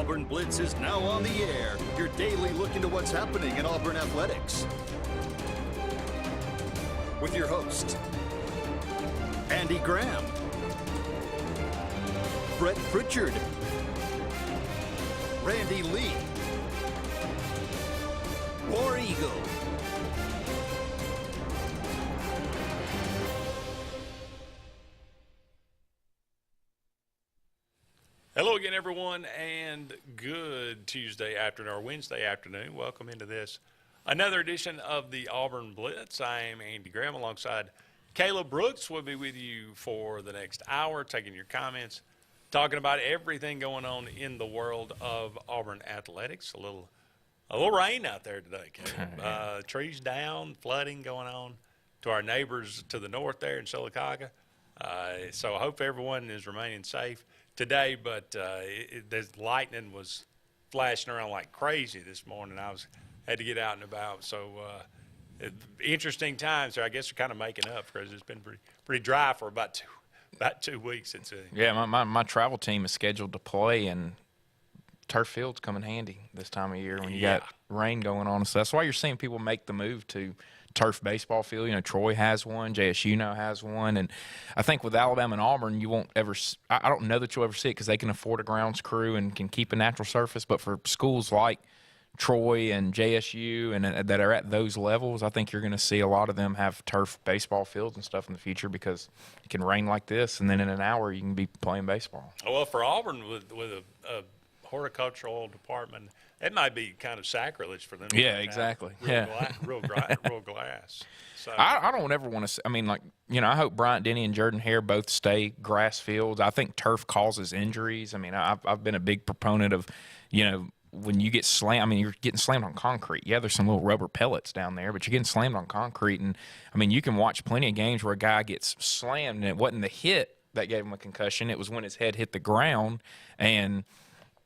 Auburn Blitz is now on the air. Your daily look into what's happening in Auburn Athletics. With your host, Andy Graham, Brett Pritchard, Randy Lee, War Eagle. Hello again, everyone, and good Tuesday afternoon or Wednesday afternoon. Welcome into this another edition of the Auburn Blitz. I am Andy Graham alongside Caleb Brooks. We'll be with you for the next hour, taking your comments, talking about everything going on in the world of Auburn athletics. A little rain out there today, Caleb. Trees down, flooding going on to our neighbors to the north there in Sylacauga. So I hope everyone is remaining safe today, but the lightning was flashing around like crazy this morning. Had to get out and about. So interesting times. So I guess we're kind of making up because it's been pretty dry for about two weeks. Yeah, my travel team is scheduled to play, and turf fields come in handy this time of year when you got rain going on. So that's why you're seeing people make the move to turf baseball field. You know, Troy has one, JSU now has one, and I think with Alabama and Auburn, you won't ever – I don't know that you'll ever see it because they can afford a grounds crew and can keep a natural surface. But for schools like Troy and JSU and that are at those levels, I think you're going to see a lot of them have turf baseball fields and stuff in the future because it can rain like this, and then in an hour you can be playing baseball. Well, for Auburn with a horticultural department, it might be kind of sacrilege for them. Yeah, exactly. Real glass. So I don't ever want to – I mean, like, you know, I hope Bryant Denny and Jordan Hare both stay grass fields. I think turf causes injuries. I mean, I've been a big proponent of, you know, when you get slammed – I mean, you're getting slammed on concrete. Yeah, there's some little rubber pellets down there, but you're getting slammed on concrete. And, I mean, you can watch plenty of games where a guy gets slammed and it wasn't the hit that gave him a concussion. It was when his head hit the ground and –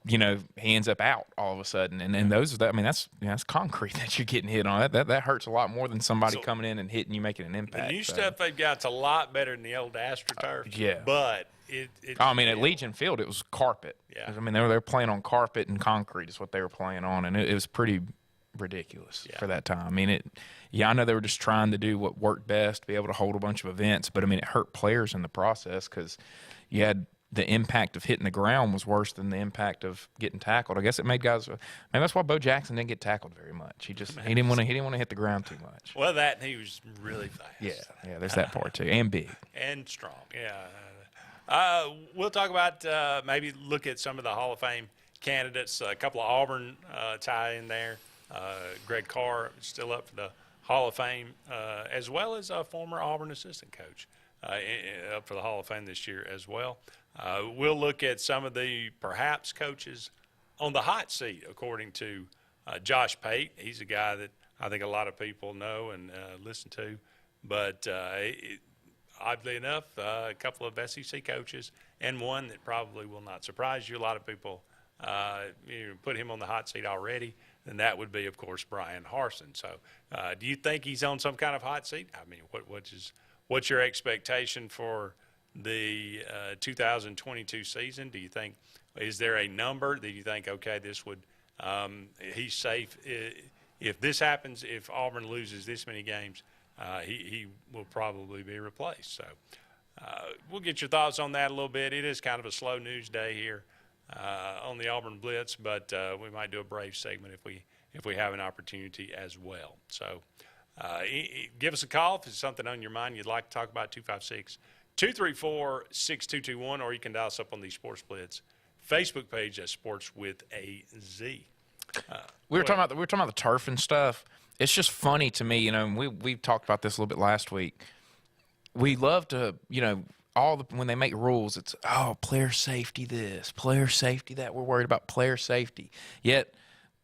you know, he ends up out all of a sudden. And those, I mean, that's concrete that you're getting hit on. That hurts a lot more than somebody coming in and hitting you, making an impact. The new stuff they've got's a lot better than the old AstroTurf. Yeah. But I mean, at Legion Field, it was carpet. Yeah. I mean, they were playing on carpet and concrete is what they were playing on. And it was pretty ridiculous for that time. I mean, I know they were just trying to do what worked best, be able to hold a bunch of events. But, I mean, it hurt players in the process because you had – the impact of hitting the ground was worse than the impact of getting tackled. I guess it made guys. Maybe that's why Bo Jackson didn't get tackled very much. He didn't want to hit the ground too much. Well, he was really fast. Yeah. There's that part too, and big and strong. Yeah. We'll talk about maybe look at some of the Hall of Fame candidates. A couple of Auburn tie in there. Greg Carr is still up for the Hall of Fame, as well as a former Auburn assistant coach up for the Hall of Fame this year as well. We'll look at some of the perhaps coaches on the hot seat, according to Josh Pate. He's a guy that I think a lot of people know and listen to. But oddly enough, a couple of SEC coaches and one that probably will not surprise you. A lot of people put him on the hot seat already, and that would be, of course, Brian Harsin. So do you think he's on some kind of hot seat? I mean, what's your expectation for the 2022 season? Do you think, is there a number that you think, okay, this would, he's safe? If this happens, if Auburn loses this many games, he will probably be replaced. So we'll get your thoughts on that a little bit. It is kind of a slow news day here on the Auburn Blitz, but we might do a Brave segment if we have an opportunity as well. So give us a call if it's something on your mind you'd like to talk about, 234-6221, or you can dial us up on the Sports Blitz Facebook page at Sports with a Z. We were talking about the turf and stuff. It's just funny to me, you know. And we talked about this a little bit last week. We love to, you know, when they make rules, it's player safety this, player safety that. We're worried about player safety. Yet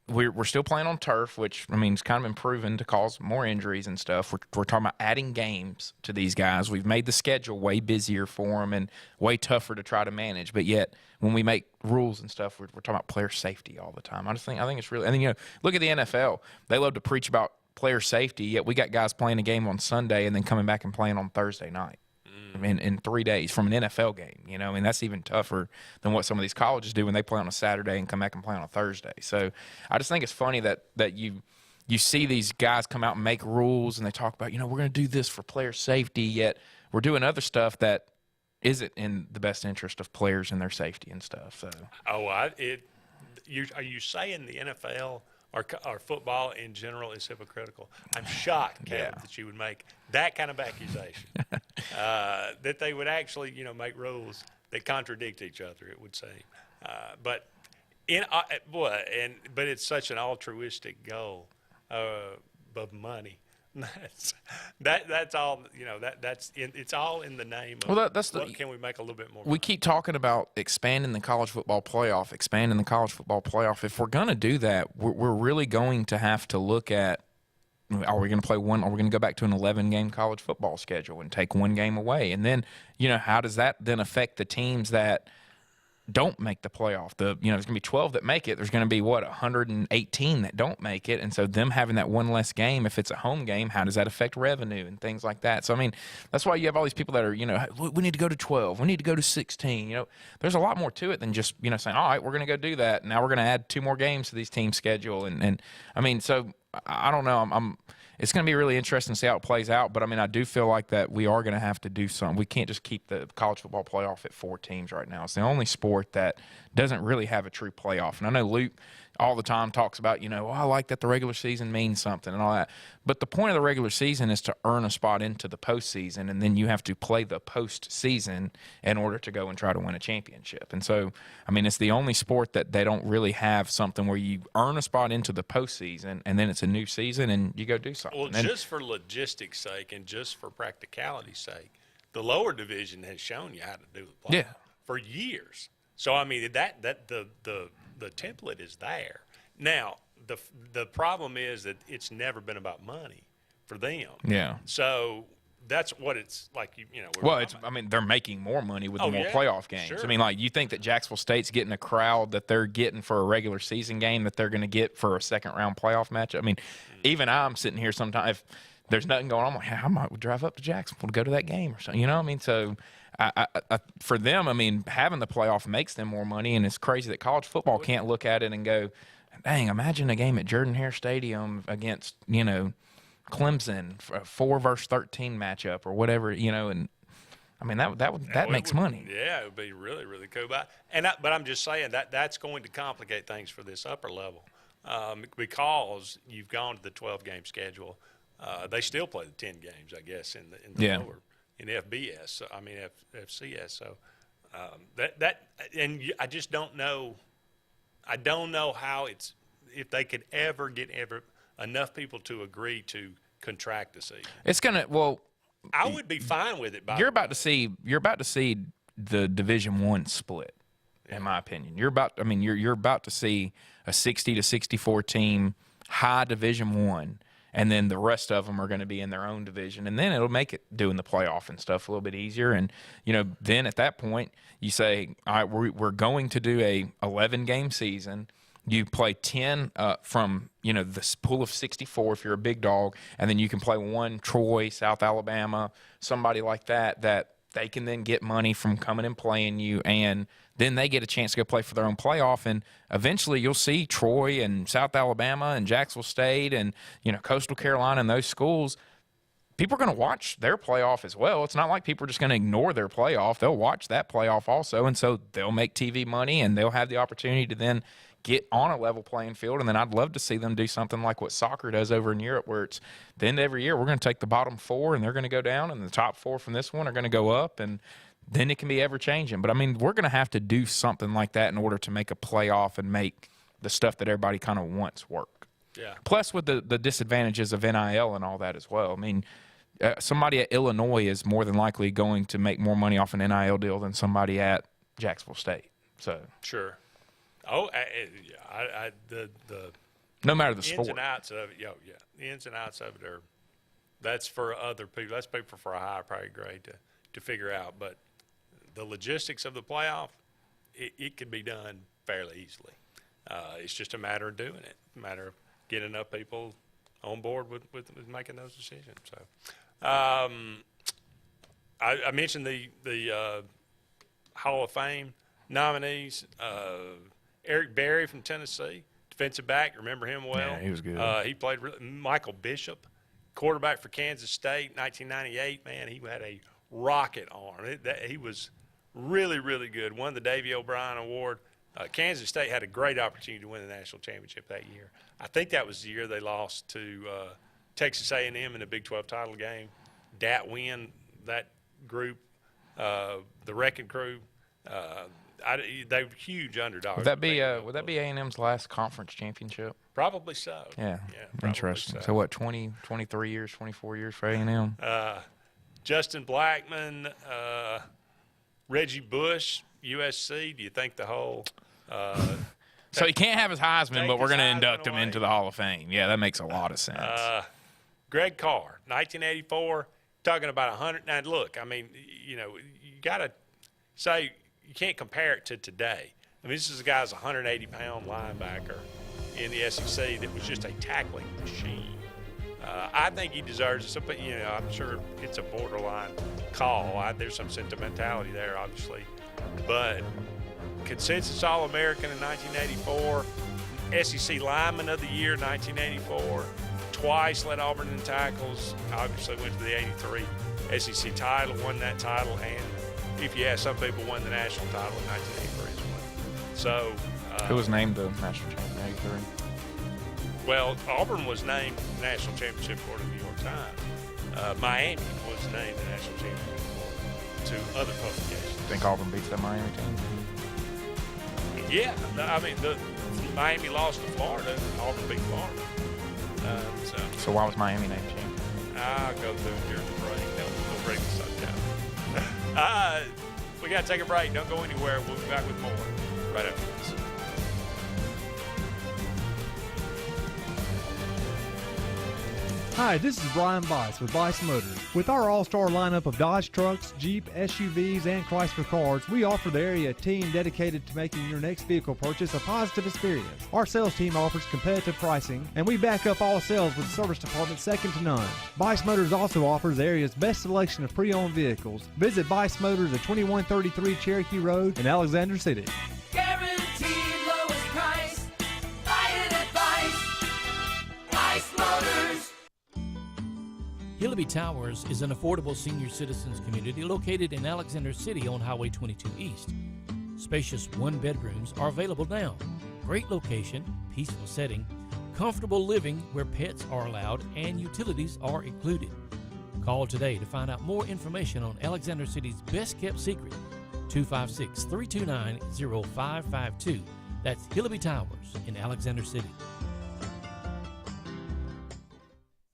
we're still playing on turf, which, I mean, it's kind of been proven to cause more injuries and stuff. We're talking about adding games to these guys. We've made the schedule way busier for them and way tougher to try to manage. But yet, when we make rules and stuff, we're talking about player safety all the time. I think it's really – and then, you know, look at the NFL. They love to preach about player safety, yet we got guys playing a game on Sunday and then coming back and playing on Thursday night. I in 3 days from an NFL game. You know, I mean, that's even tougher than what some of these colleges do when they play on a Saturday and come back and play on a Thursday. So I just think it's funny that you see these guys come out and make rules and they talk about, we're going to do this for player safety, yet we're doing other stuff that isn't in the best interest of players and their safety and stuff. So, are you saying the NFL or football in general is hypocritical? I'm shocked, Caleb, that you would make that kind of accusation. That they would actually, make rules that contradict each other, it would seem. But it's such an altruistic goal of money. That's all. It's all in the name of what can we make a little bit more money? We keep talking about expanding the college football playoff. If we're going to do that, we're really going to have to look at, are we going to play one? Are we going to go back to an 11-game college football schedule and take one game away? And then, how does that then affect the teams that don't make the playoff? There's going to be 12 that make it. There's going to be 118 that don't make it. And so them having that one less game, if it's a home game, how does that affect revenue and things like that? So I mean, that's why you have all these people that are, we need to go to 12, we need to go to 16. There's a lot more to it than just saying, all right, we're going to go do that. Now we're going to add 2 more games to these teams' schedule. And I mean, so I don't know. It's going to be really interesting to see how it plays out. But, I mean, I do feel like that we are going to have to do something. We can't just keep the college football playoff at 4 teams right now. It's the only sport that doesn't really have a true playoff. And I know Luke all the time talks about, I like that the regular season means something and all that. But the point of the regular season is to earn a spot into the postseason, and then you have to play the postseason in order to go and try to win a championship. And so, I mean, it's the only sport that they don't really have something where you earn a spot into the postseason, and then it's a new season, and you go do something. Well, just for logistics' sake and just for practicality's sake, the lower division has shown you how to do the playoff for years. So, I mean, the template is there. Now, the problem is that it's never been about money for them. Yeah. So that's what it's like. They're making more money with more playoff games. Sure. I mean, like, you think that Jacksonville State's getting a crowd that they're getting for a regular season game that they're going to get for a second-round playoff match? I mean, even I'm sitting here sometimes, if there's nothing going on, I'm like, I might drive up to Jacksonville to go to that game or something. I mean, so for them, I mean, having the playoff makes them more money, and it's crazy that college football can't look at it and go, dang, imagine a game at Jordan-Hare Stadium against, Clemson, a 4-13 matchup or whatever, and I mean, that makes money. Yeah, it would be really, really cool. But I'm just saying that's going to complicate things for this upper level because you've gone to the 12-game schedule. They still play the 10 games, I guess, in the lower. In FBS, so, I mean FCS. So I just don't know. I don't know how if they could ever get enough people to agree to contract the season. It's gonna. Well, I would be fine with it. You're about to see the Division I split, in my opinion. You're about to see a 60 to 64 team high Division I. And then the rest of them are going to be in their own division. And then it'll make it doing the playoff and stuff a little bit easier. And, then at that point, you say, all right, we're going to do a 11-game season. You play 10 from, the pool of 64 if you're a big dog. And then you can play one Troy, South Alabama, somebody like that they can then get money from coming and playing you, and then they get a chance to go play for their own playoff. And eventually you'll see Troy and South Alabama and Jacksonville State and, Coastal Carolina and those schools. People are going to watch their playoff as well. It's not like people are just going to ignore their playoff. They'll watch that playoff also, and so they'll make TV money, and they'll have the opportunity to then get on a level playing field. And then I'd love to see them do something like what soccer does over in Europe, where it's the end of every year we're going to take the bottom 4 and they're going to go down, and the top 4 from this one are going to go up, and then it can be ever-changing. But, I mean, we're going to have to do something like that in order to make a playoff and make the stuff that everybody kind of wants work. Yeah. Plus with the disadvantages of NIL and all that as well. I mean, somebody at Illinois is more than likely going to make more money off an NIL deal than somebody at Jacksonville State. So sure. Oh, no matter the sport. Ins and outs of it, the ins and outs of it that's for other people. That's people for a higher priority grade to figure out. But the logistics of the playoff, it can be done fairly easily. It's just a matter of doing it, a matter of getting enough people on board with making those decisions. So, I mentioned the Hall of Fame nominees. Eric Berry from Tennessee, defensive back. Remember him well? Yeah, he was good. He played Michael Bishop, quarterback for Kansas State, 1998. Man, he had a rocket arm. He was really, really good. Won the Davy O'Brien Award. Kansas State had a great opportunity to win the national championship that year. I think that was the year they lost to Texas A&M in the Big 12 title game. Dat win, that group, the Wrecking Crew. They were huge underdogs. Would that be A&M's last conference championship? Probably so. Yeah, probably interesting. So what, 23 years, 24 years for A&M? Justin Blackman, Reggie Bush, USC. Do you think the whole so he can't have his Heisman, but we're going to induct him away. into the Hall of Fame. Yeah, that makes a lot of sense. Greg Carr, 1984, talking about 100. Now, look, I mean, you got to say you can't compare it to today. I mean, this is a guy's 180-pound linebacker in the SEC that was just a tackling machine. I think he deserves it. I'm sure it's a borderline call. There's some sentimentality there, obviously. But consensus All-American in 1984, SEC Lineman of the Year 1984, twice led Auburn in tackles, obviously went to the 83 SEC title, won that title, and if you ask some people, won the national title in 1983 as well. So who was named the national champion in 83? Well, Auburn was named national championship according to the New York Times. Miami was named the national champion to other publications. Think Auburn beats that Miami team? Yeah, I mean, Miami lost to Florida. Auburn beat Florida. So why was Miami named champion? I'll go through your break. They'll break the sun down. We got to take a break. Don't go anywhere. We'll be back with more right after this. Hi, this is Brian Bice with Bice Motors. With our all-star lineup of Dodge trucks, Jeep, SUVs, and Chrysler cars, we offer the area a team dedicated to making your next vehicle purchase a positive experience. Our sales team offers competitive pricing, and we back up all sales with a service department second to none. Bice Motors also offers the area's best selection of pre-owned vehicles. Visit Bice Motors at 2133 Cherokee Road in Alexander City. Guaranteed lowest price. Buy it at Bice Motors. Hillaby Towers is an affordable senior citizens community located in Alexander City on Highway 22 East. Spacious one-bedrooms are available now. Great location, peaceful setting, comfortable living where pets are allowed and utilities are included. Call today to find out more information on Alexander City's best-kept secret, 256-329-0552. That's Hillaby Towers in Alexander City.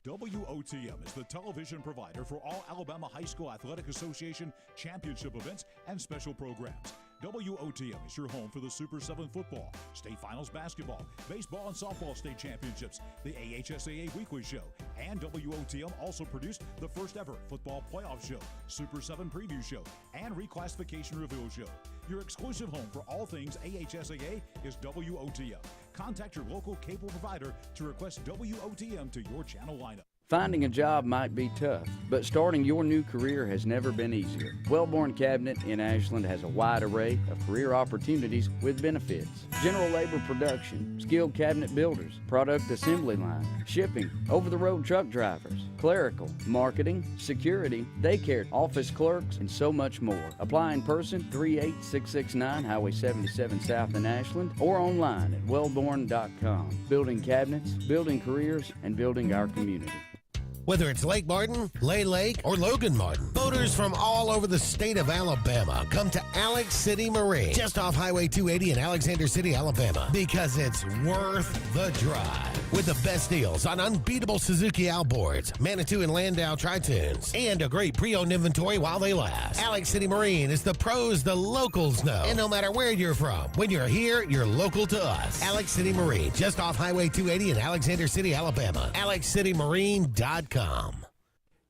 WOTM is the television provider for all Alabama High School Athletic Association championship events and special programs. WOTM is your home for the Super 7 football, state finals basketball, baseball and softball state championships, the AHSAA Weekly Show, and WOTM also produced the first ever football playoff show, Super 7 Preview Show, and Reclassification Reveal Show. Your exclusive home for all things AHSAA is WOTM. Contact your local cable provider to request WOTM to your channel lineup. Finding a job might be tough, but starting your new career has never been easier. Wellborn Cabinet in Ashland has a wide array of career opportunities with benefits. General labor production, skilled cabinet builders, product assembly line, shipping, over-the-road truck drivers, clerical, marketing, security, daycare, office clerks, and so much more. Apply in person, 38669 Highway 77 South in Ashland, or online at wellborn.com. Building cabinets, building careers, and building our community. Whether it's Lake Martin, Lay Lake, or Logan Martin, boaters from all over the state of Alabama come to Alex City Marine, just off Highway 280 in Alexander City, Alabama, because it's worth the drive. With the best deals on unbeatable Suzuki outboards, Manitou and Landau Tritoons, and a great pre-owned inventory while they last. Alex City Marine is the pros the locals know. And no matter where you're from, when you're here, you're local to us. Alex City Marine, just off Highway 280 in Alexander City, Alabama. AlexCityMarine.com.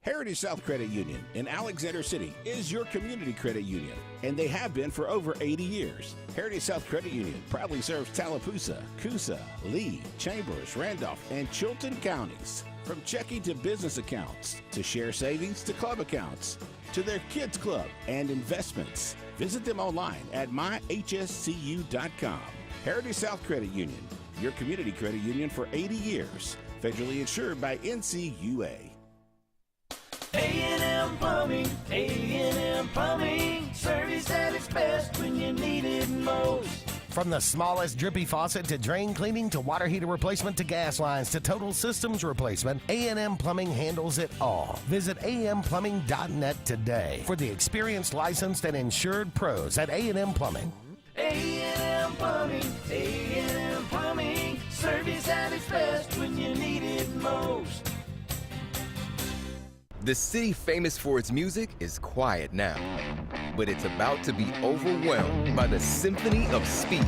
Heritage South Credit Union in Alexander City is your community credit union, and they have been for over 80 years. Heritage South Credit Union proudly serves Tallapoosa, Coosa, Lee, Chambers, Randolph, and Chilton counties. From checking to business accounts, to share savings to club accounts, to their kids club and investments. Visit them online at myhscu.com. Heritage South Credit Union, your community credit union for 80 years. Federally insured by NCUA. A&M Plumbing, A&M Plumbing, service at its best when you need it most. From the smallest drippy faucet to drain cleaning to water heater replacement to gas lines to total systems replacement, A&M Plumbing handles it all. Visit amplumbing.net today for the experienced, licensed, and insured pros at A&M Plumbing. A&M Plumbing, A&M Plumbing, service at its best when you need it most. The city famous for its music is quiet now, but it's about to be overwhelmed by the symphony of speed.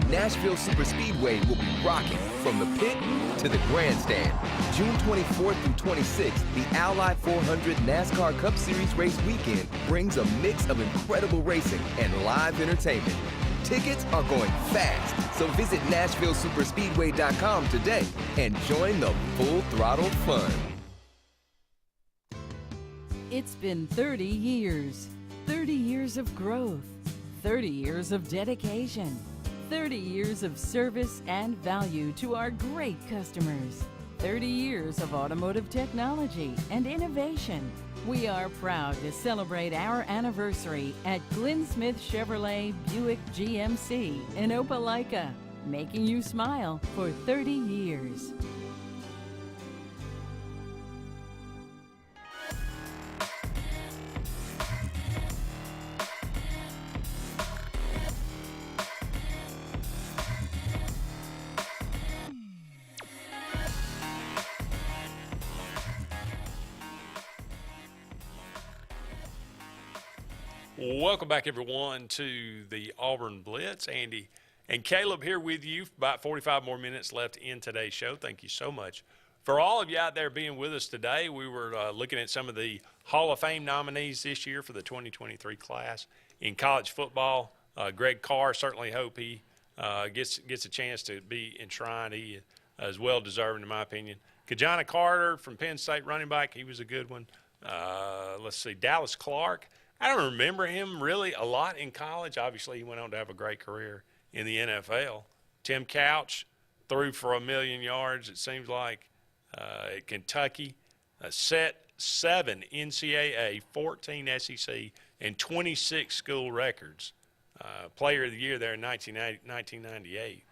Nashville Superspeedway will be rocking from the pit to the grandstand. June 24th through 26th, the Ally 400 NASCAR Cup Series race weekend brings a mix of incredible racing and live entertainment. Tickets are going fast, so visit NashvilleSuperspeedway.com today and join the full throttle fun. It's been 30 years. 30 years of growth. 30 years of dedication. 30 years of service and value to our great customers. 30 years of automotive technology and innovation. We are proud to celebrate our anniversary at Glenn Smith Chevrolet Buick GMC in Opelika, making you smile for 30 years. Welcome back, everyone, to the Auburn Blitz. Andy and Caleb here with you. About 45 more minutes left in today's show. Thank you so much for all of you out there being with us today. We were looking at some of the Hall of Fame nominees this year for the 2023 class in college football. Greg Carr, certainly hope he gets a chance to be enshrined. He is well deserving, in my opinion. Kajana Carter from Penn State, running back, he was a good one. Let's see, Dallas Clark. I don't remember him really a lot in college. Obviously, he went on to have a great career in the NFL. Tim Couch threw for 1,000,000 yards, it seems like, at Kentucky. Set 7 NCAA, 14 SEC, and 26 school records. Player of the Year there in 1998.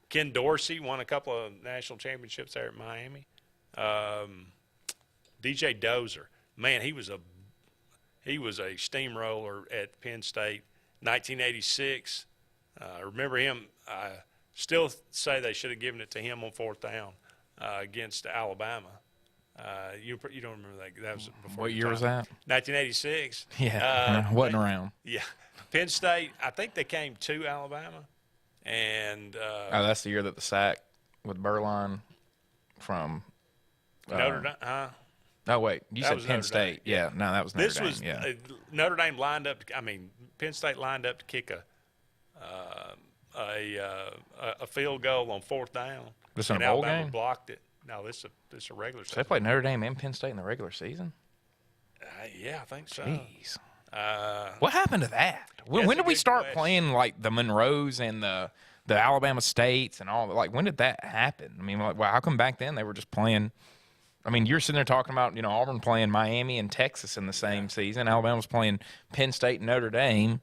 Ken Dorsey won a couple of national championships there at Miami. DJ Dozer, man, he was a steamroller at Penn State. 1986. Remember him. I still say they should have given it to him on 4th down against Alabama. You don't remember that? That was before. What year was that? 1986. Yeah, wasn't around. Yeah, Penn State. I think they came to Alabama, and that's the year that the sack with Berline from Notre Dame. Oh, wait. You said Penn State. Yeah. No, that was Notre Dame. Yeah. Notre Dame lined up. Penn State lined up to kick a field goal on 4th down. This in a bowl Alabama game? Blocked it. No, this is a regular season. So they played Notre Dame and Penn State in the regular season? Yeah, I think so. Jeez. What happened to that? When did we start playing like the Monroes and the Alabama States and all? Like, when did that happen? I mean, like, how come back then they were just playing? I mean, you're sitting there talking about, Auburn playing Miami and Texas in the same season. Alabama's playing Penn State and Notre Dame.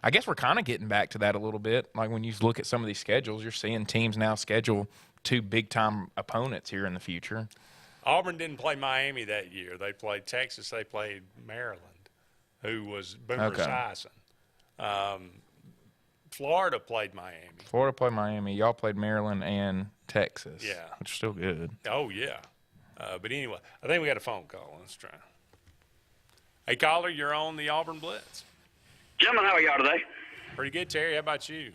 I guess we're kind of getting back to that a little bit. Like, when you look at some of these schedules, you're seeing teams now schedule 2 big-time opponents here in the future. Auburn didn't play Miami that year. They played Texas. They played Maryland, who was Boomer Esiason. Florida played Miami. Florida played Miami. Y'all played Maryland and Texas. Yeah. Which is still good. Oh, yeah. But anyway, I think we got a phone call. Let's try. Hey, caller, you're on the Auburn Blitz. Gentlemen, how are y'all today? Pretty good, Terry. How about you?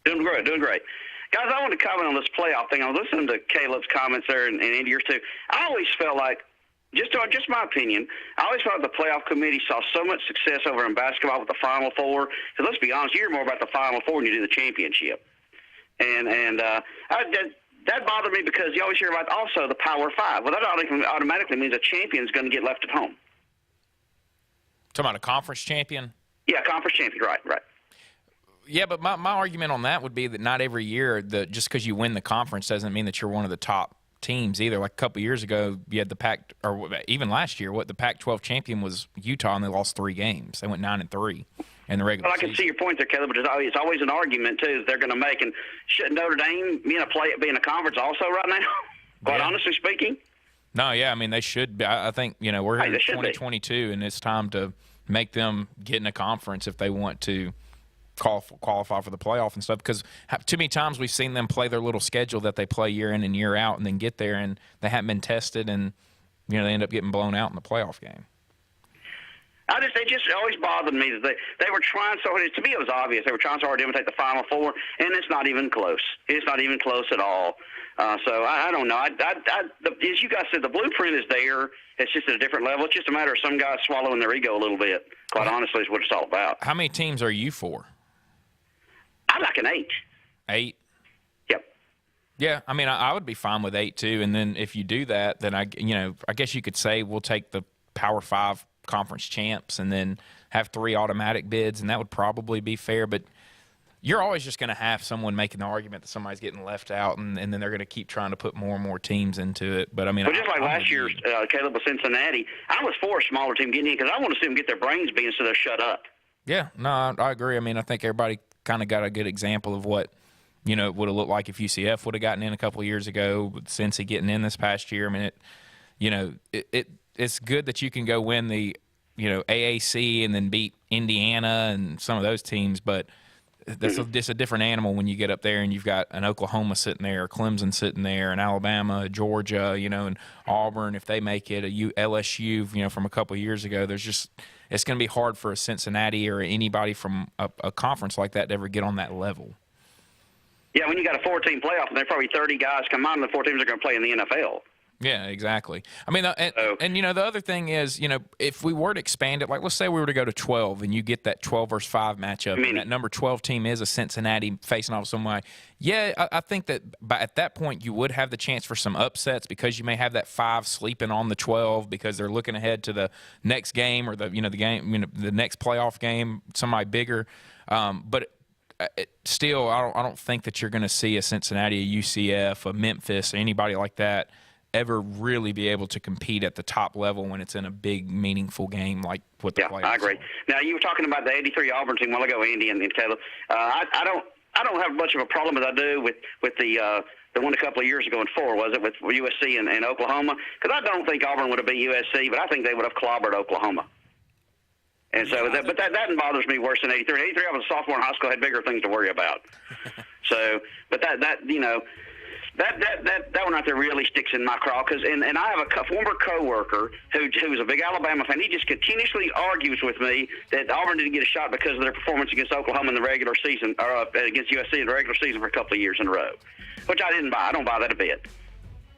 Doing great. Guys, I want to comment on this playoff thing. I was listening to Caleb's comments there and Andy, yours too. I always felt like, just my opinion, I always felt like the playoff committee saw so much success over in basketball with the Final Four. Because let's be honest, you hear more about the Final Four than you do the championship. That bothered me because you always hear about also the Power Five. Well, that automatically means a champion's going to get left at home. Talking about a conference champion? Yeah, conference champion. Right. Yeah, but my argument on that would be that not every year, just because you win the conference doesn't mean that you're one of the top teams either. Like a couple years ago, you had or even last year, the Pac-12 champion was Utah, and they lost 3 games. They went 9-3 in the regular season. Well, I can see your point there, Caleb, but it's always an argument, too, that they're going to make. And shouldn't Notre Dame be in a conference also right now, quite honestly speaking? No, yeah, I mean, they should be. I think, we're here in 2022, and it's time to make them get in a conference if they want to qualify for the playoff and stuff, because too many times we've seen them play their little schedule that they play year in and year out and then get there and they haven't been tested and they end up getting blown out in the playoff game. It just always bothered me that they were trying so hard. To me, it was obvious. They were trying so hard to imitate the Final Four, and it's not even close. It's not even close at all. So I don't know. As you guys said, the blueprint is there. It's just at a different level. It's just a matter of some guys swallowing their ego a little bit, quite honestly, is what it's all about. How many teams are you for? I'd like an 8. 8? Yep. Yeah, I mean, I would be fine with 8 too. And then if you do that, then I guess you could say we'll take the Power 5 conference champs and then have 3 automatic bids, and that would probably be fair. But you're always just going to have someone making the argument that somebody's getting left out, and then they're going to keep trying to put more and more teams into it. But I mean, just like last year, Caleb with Cincinnati, I was for a smaller team getting in because I want to see them get their brains beat instead of shut up. Yeah, no, I agree. I mean, I think everybody kind of got a good example of what it would have looked like if UCF would have gotten in a couple of years ago, with Cincy getting in this past year. I mean, it's good that you can go win the AAC and then beat Indiana and some of those teams, but it's a different animal when you get up there and you've got an Oklahoma sitting there, or Clemson sitting there, and Alabama, Georgia, and Auburn if they make it, LSU, from a couple of years ago. It's going to be hard for a Cincinnati or anybody from a conference like that to ever get on that level. Yeah, when you got a 4-team playoff, and there's probably 30 guys come out, and the 4 teams are going to play in the NFL. Yeah, exactly. I mean, the other thing is, if we were to expand it, like let's say we were to go to 12 and you get that 12 versus 5 matchup, and that number 12 team is a Cincinnati facing off somebody. Yeah, I think that at that point you would have the chance for some upsets because you may have that 5 sleeping on the 12 because they're looking ahead to the next game or the next playoff game, somebody bigger. But still, I don't think that you're going to see a Cincinnati, a UCF, a Memphis, or anybody like that ever really be able to compete at the top level when it's in a big, meaningful game like what the playoffs. I agree. Now, you were talking about the '83 Auburn team a while ago, Andy and Caleb. I don't have much of a problem as I do with the one a couple of years ago in 4, was it, with USC and Oklahoma? Because I don't think Auburn would have beat USC, but I think they would have clobbered Oklahoma. And so, that bothers me worse than '83. '83, I was a sophomore in high school, had bigger things to worry about. So, but that one out there really sticks in my craw. And I have a former coworker who's a big Alabama fan. He just continuously argues with me that Auburn didn't get a shot because of their performance against Oklahoma in the regular season, or against USC in the regular season for a couple of years in a row, which I didn't buy. I don't buy that a bit.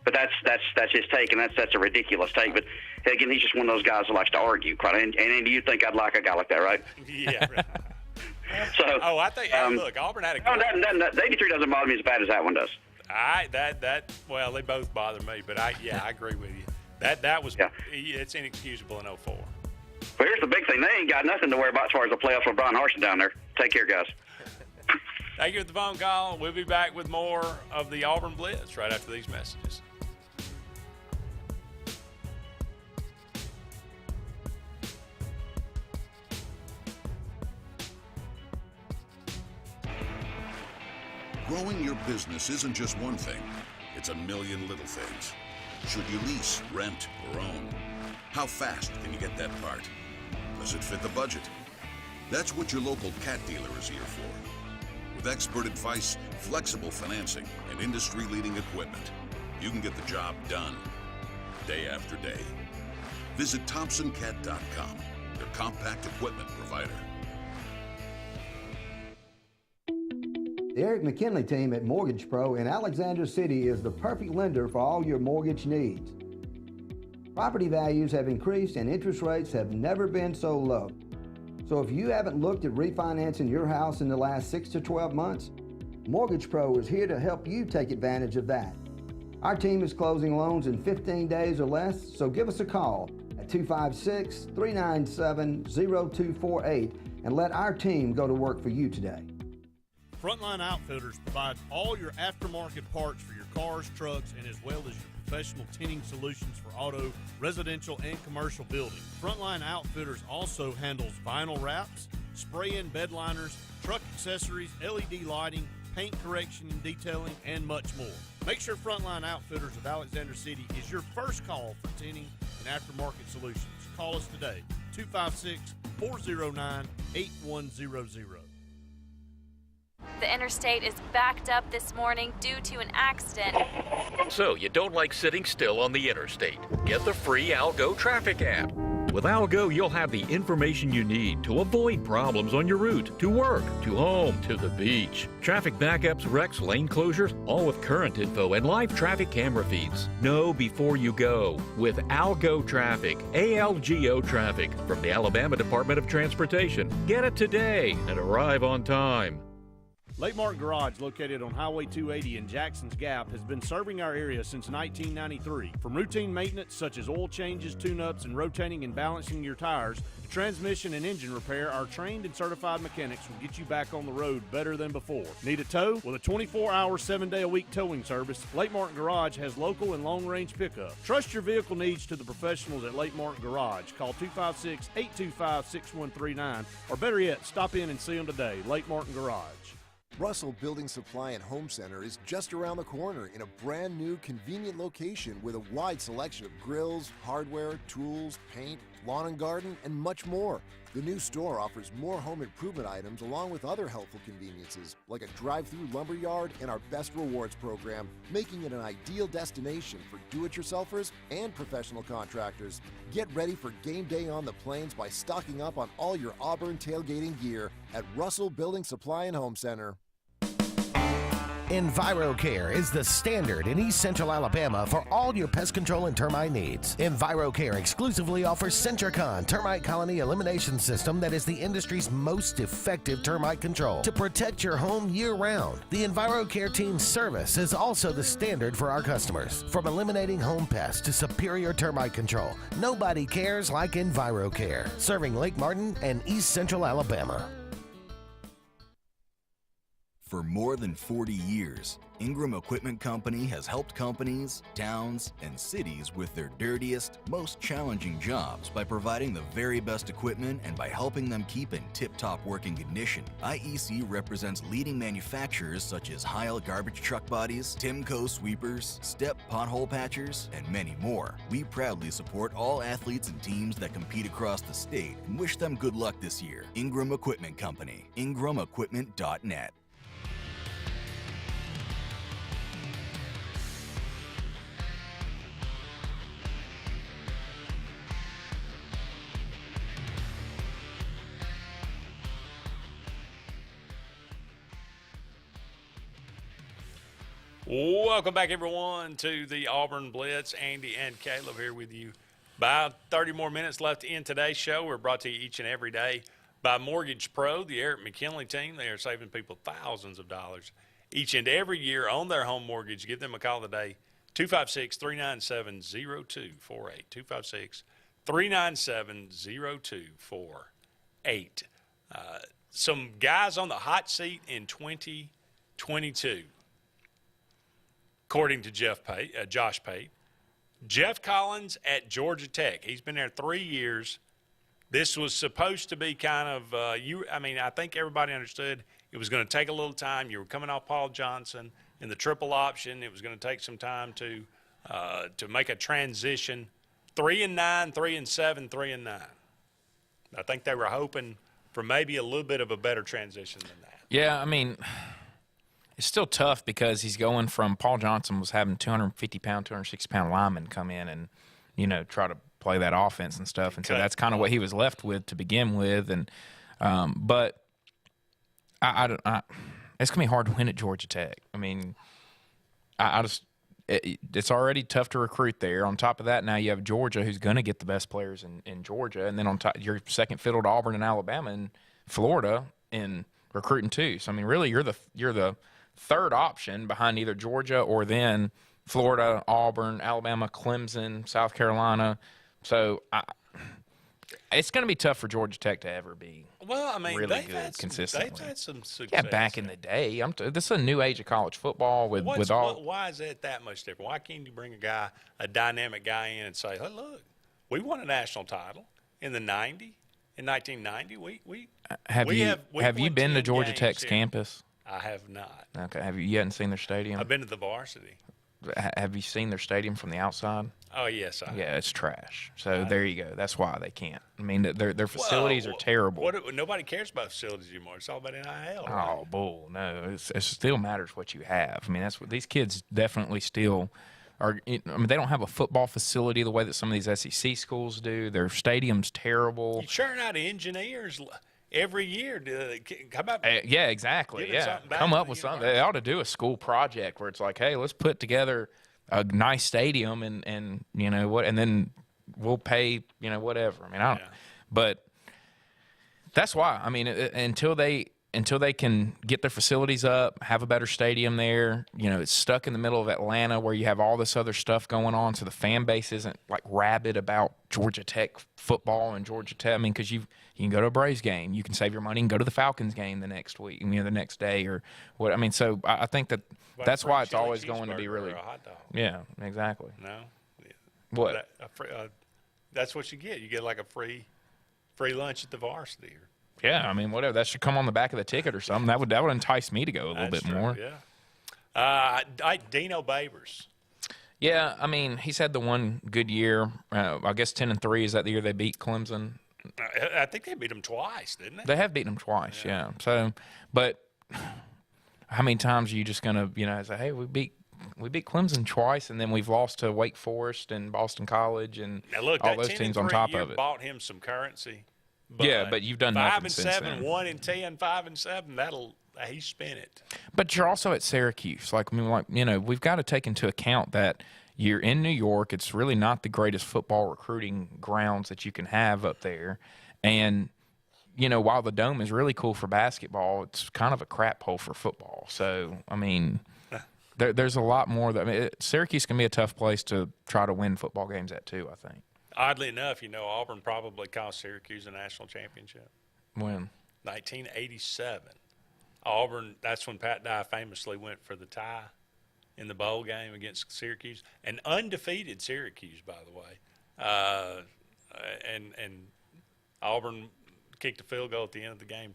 But that's his take, and that's a ridiculous take. But again, he's just one of those guys who likes to argue. And you'd think I'd like a guy like that, right? Yeah. Right. So. I think look, Auburn had a. The 83 doesn't bother me as bad as that one does. Well, they both bother me, but I agree with you. That was it's inexcusable in 04. Well, here's the big thing: they ain't got nothing to worry about as far as the playoffs with Brian Harsin down there. Take care, guys. Thank you for the phone call. We'll be back with more of the Auburn Blitz right after these messages. Growing your business isn't just one thing. It's a million little things. Should you lease, rent, or own? How fast can you get that part? Does it fit the budget? That's what your local cat dealer is here for. With expert advice, flexible financing, and industry-leading equipment, you can get the job done day after day. Visit ThompsonCat.com, your compact equipment provider. The Eric McKinley team at Mortgage Pro in Alexander City is the perfect lender for all your mortgage needs. Property values have increased and interest rates have never been so low. So if you haven't looked at refinancing your house in the last 6 to 12 months, Mortgage Pro is here to help you take advantage of that. Our team is closing loans in 15 days or less, so give us a call at 256-397-0248 and let our team go to work for you today. Frontline Outfitters provides all your aftermarket parts for your cars, trucks, and as well as your professional tinting solutions for auto, residential, and commercial buildings. Frontline Outfitters also handles vinyl wraps, spray-in bed liners, truck accessories, LED lighting, paint correction and detailing, and much more. Make sure Frontline Outfitters of Alexander City is your first call for tinting and aftermarket solutions. Call us today, 256-409-8100. The interstate is backed up this morning due to an accident. So you don't like sitting still on the interstate? Get the free Algo traffic app. With Algo, you'll have the information you need to avoid problems on your route, to work, to home, to the beach. Traffic backups, wrecks, lane closures, all with current info and live traffic camera feeds. Know before you go with Algo Traffic, ALGO Traffic from the Alabama Department of Transportation. Get it today and arrive on time. Lake Martin Garage, located on Highway 280 in Jackson's Gap, has been serving our area since 1993. From routine maintenance such as oil changes, tune-ups, and rotating and balancing your tires, to transmission and engine repair, our trained and certified mechanics will get you back on the road better than before. Need a tow? With a 24-hour, 7-day-a-week towing service, Lake Martin Garage has local and long-range pickup. Trust your vehicle needs to the professionals at Lake Martin Garage. Call 256-825-6139, or better yet, stop in and see them today. Lake Martin Garage. Russell Building Supply and Home Center is just around the corner in a brand new convenient location with a wide selection of grills, hardware, tools, paint, lawn and garden, and much more. The new store offers more home improvement items along with other helpful conveniences like a drive-through lumber yard and our Best Rewards program, making it an ideal destination for do-it-yourselfers and professional contractors. Get ready for game day on the plains by stocking up on all your Auburn tailgating gear at Russell Building Supply and Home Center. EnviroCare is the standard in East Central Alabama for all your pest control and termite needs. EnviroCare exclusively offers Centricon termite colony elimination system that is the industry's most effective termite control to protect your home year-round. The EnviroCare team's service is also the standard for our customers. From eliminating home pests to superior termite control, nobody cares like EnviroCare, serving Lake Martin and East Central Alabama. For more than 40 years, Ingram Equipment Company has helped companies, towns, and cities with their dirtiest, most challenging jobs by providing the very best equipment and by helping them keep in tip-top working condition. IEC represents leading manufacturers such as Heil garbage truck bodies, Timco sweepers, Step pothole patchers, and many more. We proudly support all athletes and teams that compete across the state and wish them good luck this year. Ingram Equipment Company, ingramequipment.net. Welcome back, everyone, to the Auburn Blitz. Andy and Caleb here with you. About 30 more minutes left in today's show. We're brought to you each and every day by Mortgage Pro, the Eric McKinley team. They are saving people thousands of dollars each and every year on their home mortgage. Give them a call today, 256-397-0248, 256-397-0248. Some guys on the hot seat in 2022. According to Josh Pate, Jeff Collins at Georgia Tech. He's been there 3 years. This was supposed to be kind of I think everybody understood it was going to take a little time. You were coming off Paul Johnson in the triple option. It was going to take some time to make a transition. 3-9, 3-7, 3-9. I think they were hoping for maybe a little bit of a better transition than that. Yeah, I mean, it's still tough because he's going from Paul Johnson was having 250-pound, 260-pound linemen come in and, try to play that offense and stuff. And so that's kind of what he was left with to begin with. And but it's going to be hard to win at Georgia Tech. I mean, it's already tough to recruit there. On top of that, now you have Georgia, who's going to get the best players in Georgia. And then on top, your second fiddle to Auburn and Alabama and Florida in recruiting too. So, I mean, really, you're the third option behind either Georgia or then Florida, Auburn, Alabama, Clemson, South Carolina. So it's going to be tough for Georgia Tech to ever be really good consistently. They've had some success. Yeah, back in the day. This is a new age of college football with all. Why is it that much different? Why can't you bring a dynamic guy in and say, hey, look, we won a national title in the 1990. Have you been to Georgia Tech's here. Campus? I have not. Okay. You hadn't seen their stadium? I've been to the varsity. Have you seen their stadium from the outside? Oh, yes, I have. Yeah, it's trash. So there you go. That's why they can't. I mean, their facilities are terrible. Nobody cares about facilities anymore. It's all about NIL. Oh, right? bull. No, it still matters what you have. I mean, that's what these kids definitely still are. I mean, they don't have a football facility the way that some of these SEC schools do. Their stadium's terrible. You churn out engineers every year. How about yeah, exactly. Yeah, come up with something. They ought to do a school project where it's like, hey, let's put together a nice stadium and you know what, and then we'll pay whatever. I mean, I don't. But that's why. I mean, until they can get their facilities up, have a better stadium there. It's stuck in the middle of Atlanta where you have all this other stuff going on, so the fan base isn't like rabid about Georgia Tech football and Georgia Tech. I mean, because you can go to a Braves game, you can save your money and go to the Falcons game the next week, the next day or what. I mean, so I think that's why it's always going to be really. Or a hot dog. Yeah, exactly. No. What? That's what you get. You get like a free lunch at the varsity. Yeah, I mean, whatever. That should come on the back of the ticket or something. That would entice me to go a little bit more. Yeah. Dino Babers. Yeah, I mean, he's had the one good year. I guess 10-3 is that the year they beat Clemson. I think they beat them twice, didn't they? They have beaten them twice, yeah. So, but how many times are you just gonna, say, hey, we beat Clemson twice, and then we've lost to Wake Forest and Boston College and now look, all those teams on top of it. Bought him some currency. But you've done nothing since 5-7, then. 1-10, 5-7. He spent it. But you're also at Syracuse. We've got to take into account that you're in New York. It's really not the greatest football recruiting grounds that you can have up there. And, while the Dome is really cool for basketball, it's kind of a crap hole for football. So, I mean, there's a lot more. Syracuse can be a tough place to try to win football games at, too, I think. Oddly enough, Auburn probably cost Syracuse a national championship. When? 1987. Auburn, that's when Pat Dye famously went for the tie in the bowl game against Syracuse. An undefeated Syracuse, by the way. And Auburn kicked a field goal at the end of the game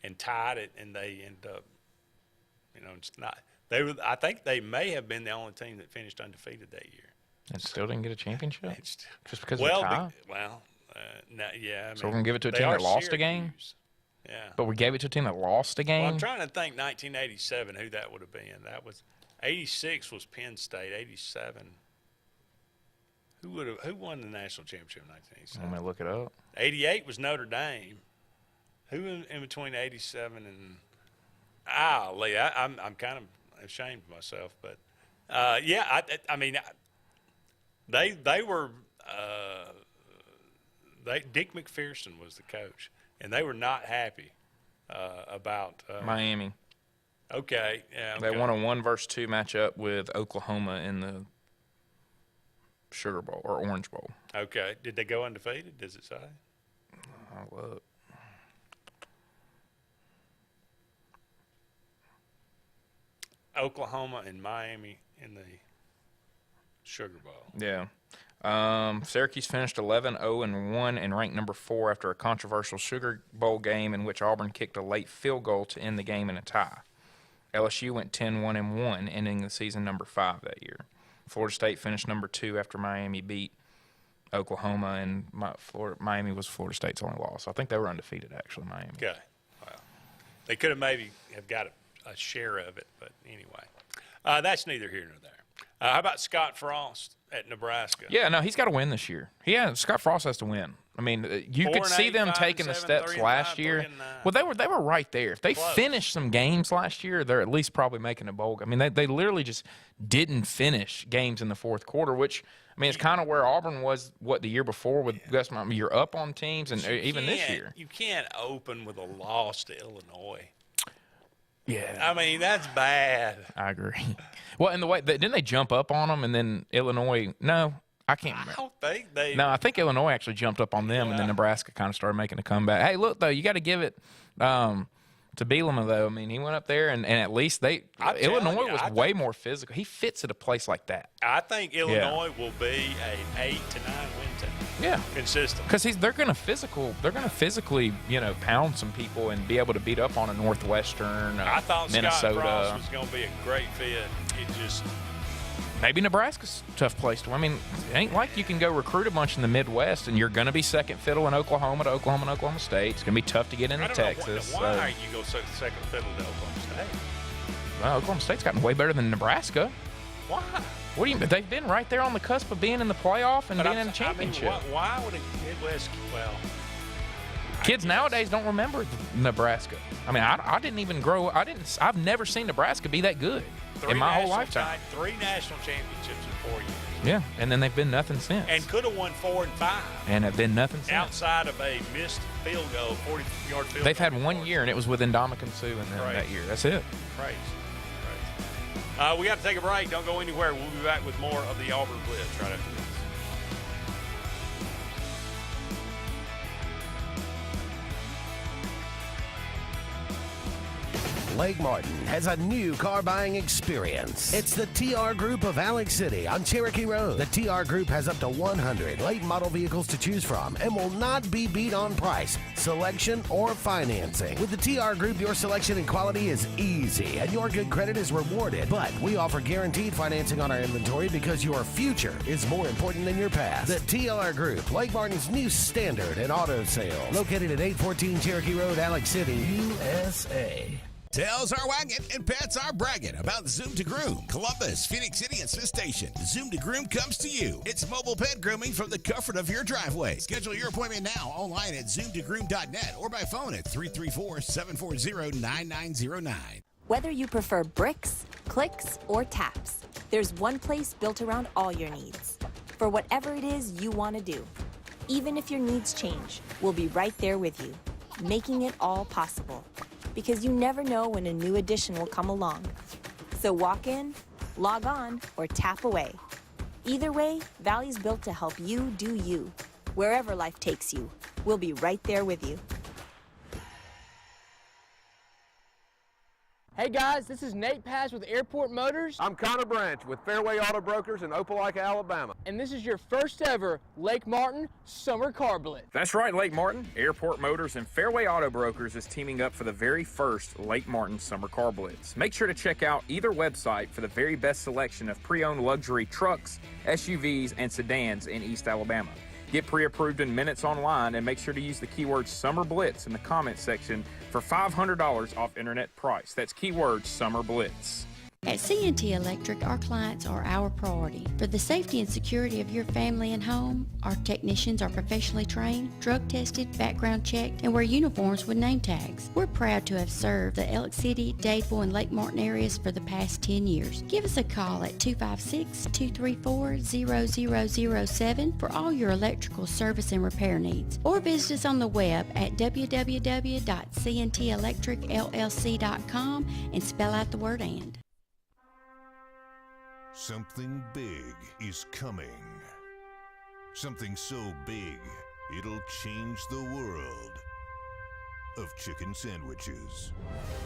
and tied it, and they ended up, it's not. I think they may have been the only team that finished undefeated that year. And still didn't get a championship? Just because of the tie? Yeah. So we're going to give it to a team that lost a game? Yeah. But we gave it to a team that lost a game? Well, I'm trying to think 1987 who that would have been. That was 86 was Penn State. 87. Who won the national championship in 1987? I'm going to look it up. 88 was Notre Dame. Who in between 87 and I'm kind of ashamed of myself, but I mean they were Dick McPherson was the coach, and they were not happy about Miami. Okay, yeah. Okay. They won a 1-2 matchup with Oklahoma in the Sugar Bowl or Orange Bowl. Okay, did they go undefeated? Does it say? I'll look. Oklahoma and Miami in the Sugar Bowl. Yeah. Syracuse finished 11-0-1 and ranked number 4 after a controversial Sugar Bowl game in which Auburn kicked a late field goal to end the game in a tie. LSU went 10-1-1, ending the season number 5 that year. Florida State finished number 2 after Miami beat Oklahoma, and Miami was Florida State's only loss. I think they were undefeated, actually, Miami. Okay. Well, they could have maybe have got a share of it, but anyway. That's neither here nor there. How about Scott Frost at Nebraska? Yeah, no, he's got to win this year. Scott Frost has to win. I mean, you could see them taking the steps last year. Well, they were right there. If they finished some games last year, they're at least probably making a bowl. I mean, they literally just didn't finish games in the fourth quarter, which, I mean, it's kind of where Auburn was, the year before with Gus. I mean, you're up on teams, and even this year. You can't open with a loss to Illinois. Yeah. I mean, that's bad. I agree. Well, and the way didn't they jump up on them and then Illinois? No, I can't remember. I don't think they. No, I think Illinois actually jumped up on them, and then Nebraska kind of started making a comeback. Hey, look though, you got to give it to Bielema though. I mean, he went up there, and at least Illinois was way more physical. He fits at a place like that. I think Illinois will be an 8 to 9 win team. Yeah, consistent. Because they're going to physically, pound some people and be able to beat up on a Northwestern, I thought Minnesota. Scott Frost was going to be a great fit. It just. Maybe Nebraska's a tough place to win. I mean, it ain't like you can go recruit a bunch in the Midwest and you're going to be second fiddle in Oklahoma to Oklahoma and Oklahoma State. It's going to be tough to get into Texas. Why you go second fiddle to Oklahoma State? Well, Oklahoma State's gotten way better than Nebraska. Why? What do you mean? They've been right there on the cusp of being in the playoff and being in the championship. I mean, why would a Midwest? Well, kids nowadays don't remember Nebraska. I mean, I didn't even grow. I've never seen Nebraska be that good in my whole lifetime. 3 national championships in 4 years. Yeah, and then they've been nothing since. And could have won 4 and 5. And have been nothing since. Outside of a missed field goal, 40-yard field goal. They've had 1 year, and it was with Ndamukong Suh in that year. That's it. Crazy. We got to take a break. Don't go anywhere. We'll be back with more of the Auburn Blitz right after this. Lake Martin has a new car buying experience. It's the TR Group of Alex City on Cherokee Road. The TR Group has up to 100 late model vehicles to choose from and will not be beat on price, selection, or financing. With the TR Group, your selection and quality is easy and your good credit is rewarded. But we offer guaranteed financing on our inventory because your future is more important than your past. The TR Group, Lake Martin's new standard in auto sales. Located at 814 Cherokee Road, Alex City, USA. Tails are wagging and pets are bragging about Zoom to Groom. Columbus, Phoenix City, and Smith Station. Zoom to Groom comes to you. It's mobile pet grooming from the comfort of your driveway. Schedule your appointment now online at zoomtogroom.net or by phone at 334-740-9909. Whether you prefer bricks, clicks, or taps, there's one place built around all your needs. For whatever it is you want to do. Even if your needs change, we'll be right there with you, making it all possible. Because you never know when a new addition will come along. So walk in, log on, or tap away. Either way, Valley's built to help you do you. Wherever life takes you, we'll be right there with you. Hey guys, this is Nate Paz with Airport Motors. I'm Connor Branch with Fairway Auto Brokers in Opelika, Alabama. And this is your first ever Lake Martin Summer Car Blitz. That's right, Lake Martin. Airport Motors and Fairway Auto Brokers is teaming up for the very first Lake Martin Summer Car Blitz. Make sure to check out either website for the very best selection of pre-owned luxury trucks, SUVs, and sedans in East Alabama. Get pre-approved in minutes online and make sure to use the keyword Summer Blitz in the comments section for $500 off internet price. That's keyword Summer Blitz. At C&T Electric, our clients are our priority. For the safety and security of your family and home, our technicians are professionally trained, drug tested, background checked, and wear uniforms with name tags. We're proud to have served the Elk City, Dadeville, and Lake Martin areas for the past 10 years. Give us a call at 256-234-0007 for all your electrical service and repair needs. Or visit us on the web at www.cntelectricllc.com and spell out the word "and." Something big is coming. Something so big, it'll change the world of chicken sandwiches.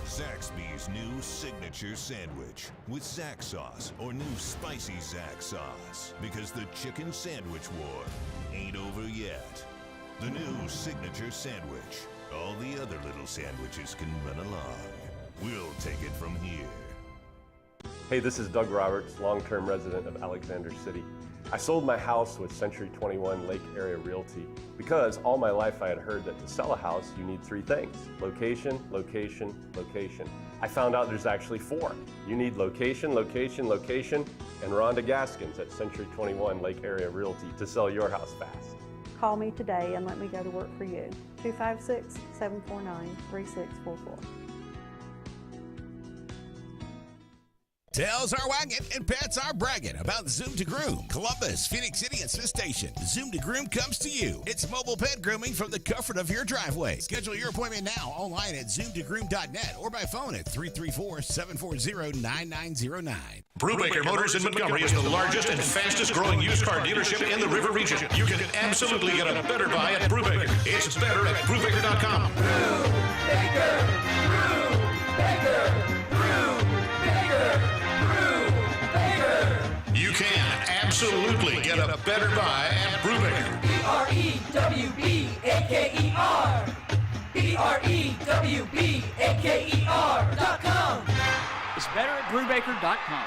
Zaxby's new signature sandwich with Zax sauce or new spicy Zax sauce. Because the chicken sandwich war ain't over yet. The new signature sandwich. All the other little sandwiches can run along. We'll take it from here. Hey, this is Doug Roberts, long-term resident of Alexander City. I sold my house with Century 21 Lake Area Realty because all my life I had heard that to sell a house you need 3 things: location, location, location. I found out there's actually 4. You need location, location, location, and Rhonda Gaskins at Century 21 Lake Area Realty to sell your house fast. Call me today and let me go to work for you. 256-749-3644. Tails are wagging and pets are bragging about Zoom to Groom. Columbus, Phoenix City, and Smith Station. Zoom to Groom comes to you. It's mobile pet grooming from the comfort of your driveway. Schedule your appointment now online at zoomtogrooom.net or by phone at 334-740-9909. Brubaker Motors in Montgomery is the largest and fastest growing used car dealership in the River region. You can absolutely get a better buy at Brubaker. It's better at Brubaker.com. Brubaker, Brubaker, Brubaker, Brubaker. You can absolutely get a better buy at Brubaker. BREWBAKER. BREWBAKER.com. It's better at Brubaker.com.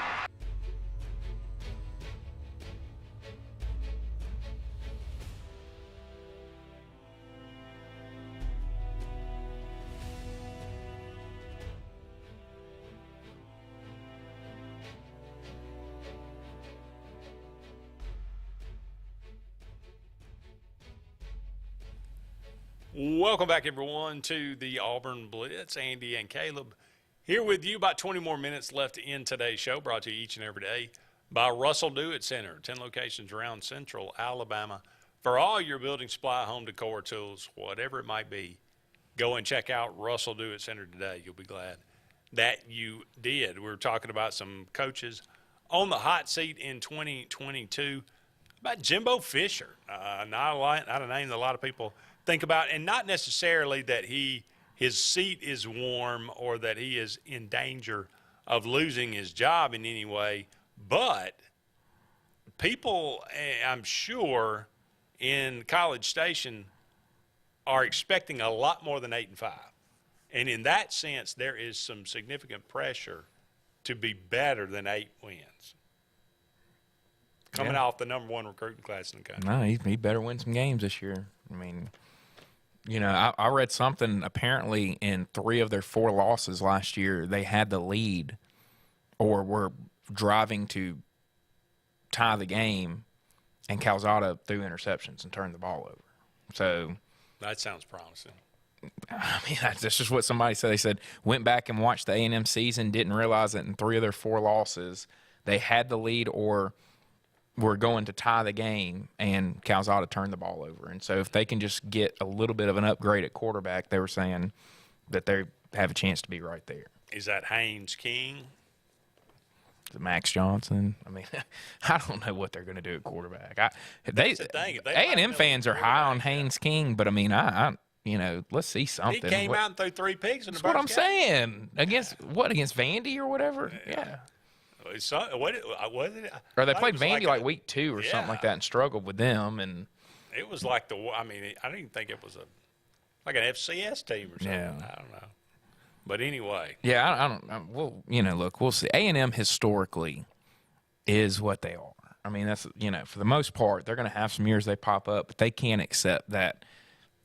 Welcome back, everyone, to the Auburn Blitz. Andy and Caleb here with you. About 20 more minutes left in today's show, brought to you each and every day by Russell Do-It Center. 10 locations around Central Alabama for all your building supply, home decor, tools, whatever it might be. Go and check out Russell Do-It Center today. You'll be glad that you did. We were talking about some coaches on the hot seat in 2022. About Jimbo Fisher, not a name that a lot of people think about, and not necessarily that his seat is warm or that he is in danger of losing his job in any way, but people, I'm sure, in College Station are expecting a lot more than 8-5. And in that sense, there is some significant pressure to be better than 8 wins. Coming off the number 1 recruiting class in the country. No, he better win some games this year. I mean, you know, I read something, apparently in 3 of their 4 losses last year, they had the lead or were driving to tie the game, and Calzada threw interceptions and turned the ball over. So that sounds promising. I mean, that's just what somebody said. They said, went back and watched the A&M season, didn't realize that in 3 of their 4 losses, they had the lead or were going to tie the game, and Calzada turned the ball over. And so if they can just get a little bit of an upgrade at quarterback, they were saying that they have a chance to be right there. Is that Haynes King? Is it Max Johnson? I mean, I don't know what they're going to do at quarterback. A&M fans are high on Haynes King, but I mean, I you know, let's see something. He came out and threw 3 picks in the That's what I'm saying. Against Vandy or whatever? Yeah. Or they played Vandy like week 2 or something like that and struggled with them. And it was like I don't even think it was like an FCS team or something. Yeah. I don't know. But anyway. Yeah, I don't. Well, you know, look, we'll see. A&M historically is what they are. I mean, that's, you know, for the most part, they're going to have some years they pop up, but they can't accept that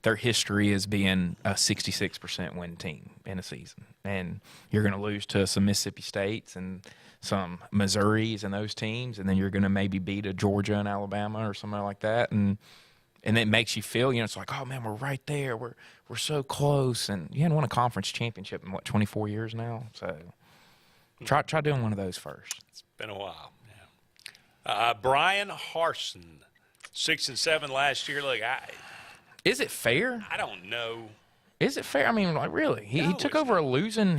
their history is being a 66% win team in a season. And you're going to lose to some Mississippi States and some Missouris and those teams, and then you're going to maybe beat a Georgia and Alabama or something like that, and it makes you feel, you know, it's like, oh man, we're right there, we're so close, and you hadn't won a conference championship in 24 years now, so try doing one of those first. It's been a while. Yeah. Brian Harsin, 6-7 last year. Look, is it fair? I don't know. Is it fair? I mean, like, really, he took over a losing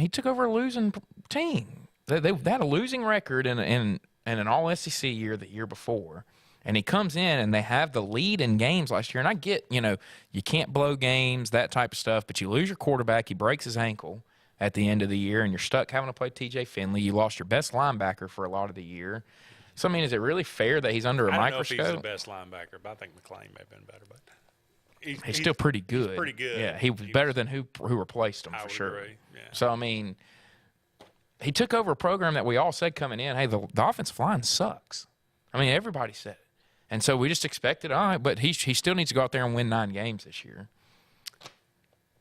team. They had a losing record in an all-SEC year the year before, and he comes in and they have the lead in games last year. And I get, you know, you can't blow games, that type of stuff, but you lose your quarterback, he breaks his ankle at the end of the year, and you're stuck having to play TJ Finley. You lost your best linebacker for a lot of the year. So, I mean, is it really fair that he's under a microscope? I don't know if he's the best linebacker, but I think McClain may have been better. But he's still pretty good. He's pretty good. Yeah, he was better than who replaced him for sure. Agree. Yeah. So, I mean, he took over a program that we all said coming in, hey, the offensive line sucks. I mean, everybody said it. And so we just expected, all right, but he still needs to go out there and win 9 games this year.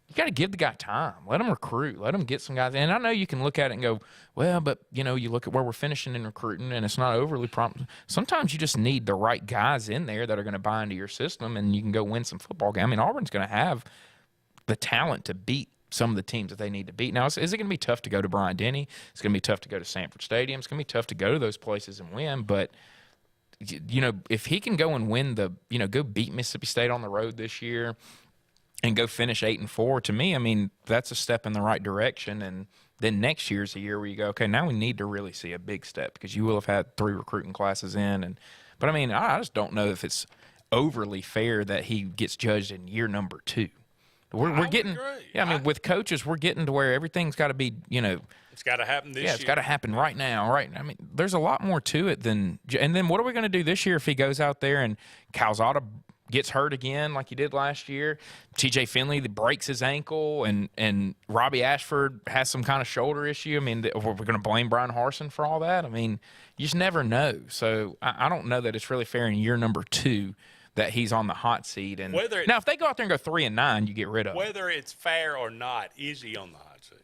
You got to give the guy time. Let him recruit. Let him get some guys. And I know you can look at it and go, well, but, you know, you look at where we're finishing in recruiting, and it's not overly prompt. Sometimes you just need the right guys in there that are going to buy into your system, and you can go win some football games. I mean, Auburn's going to have the talent to beat some of the teams that they need to beat. Now, is it going to be tough to go to Bryant-Denny? It's going to be tough to go to Sanford Stadium. It's going to be tough to go to those places and win. But, if he can go and win go beat Mississippi State on the road this year and go finish 8-4, to me, that's a step in the right direction. And then next year's a year where you go, okay, now we need to really see a big step because you will have had 3 recruiting classes in. But I just don't know if it's overly fair that he gets judged in year number 2. We're getting, with coaches, we're getting to where everything's got to be, it's got to happen this year. Yeah, it's got to happen right now, right? There's a lot more to it than. And then what are we going to do this year if he goes out there and Calzada gets hurt again like he did last year? TJ Finley that breaks his ankle, and Robbie Ashford has some kind of shoulder issue. We're going to blame Brian Harsin for all that. You just never know. So I don't know that it's really fair in year number 2 that he's on the hot seat. And now, if they go out there and go 3-9, you get rid of him. Whether it's fair or not, is he on the hot seat?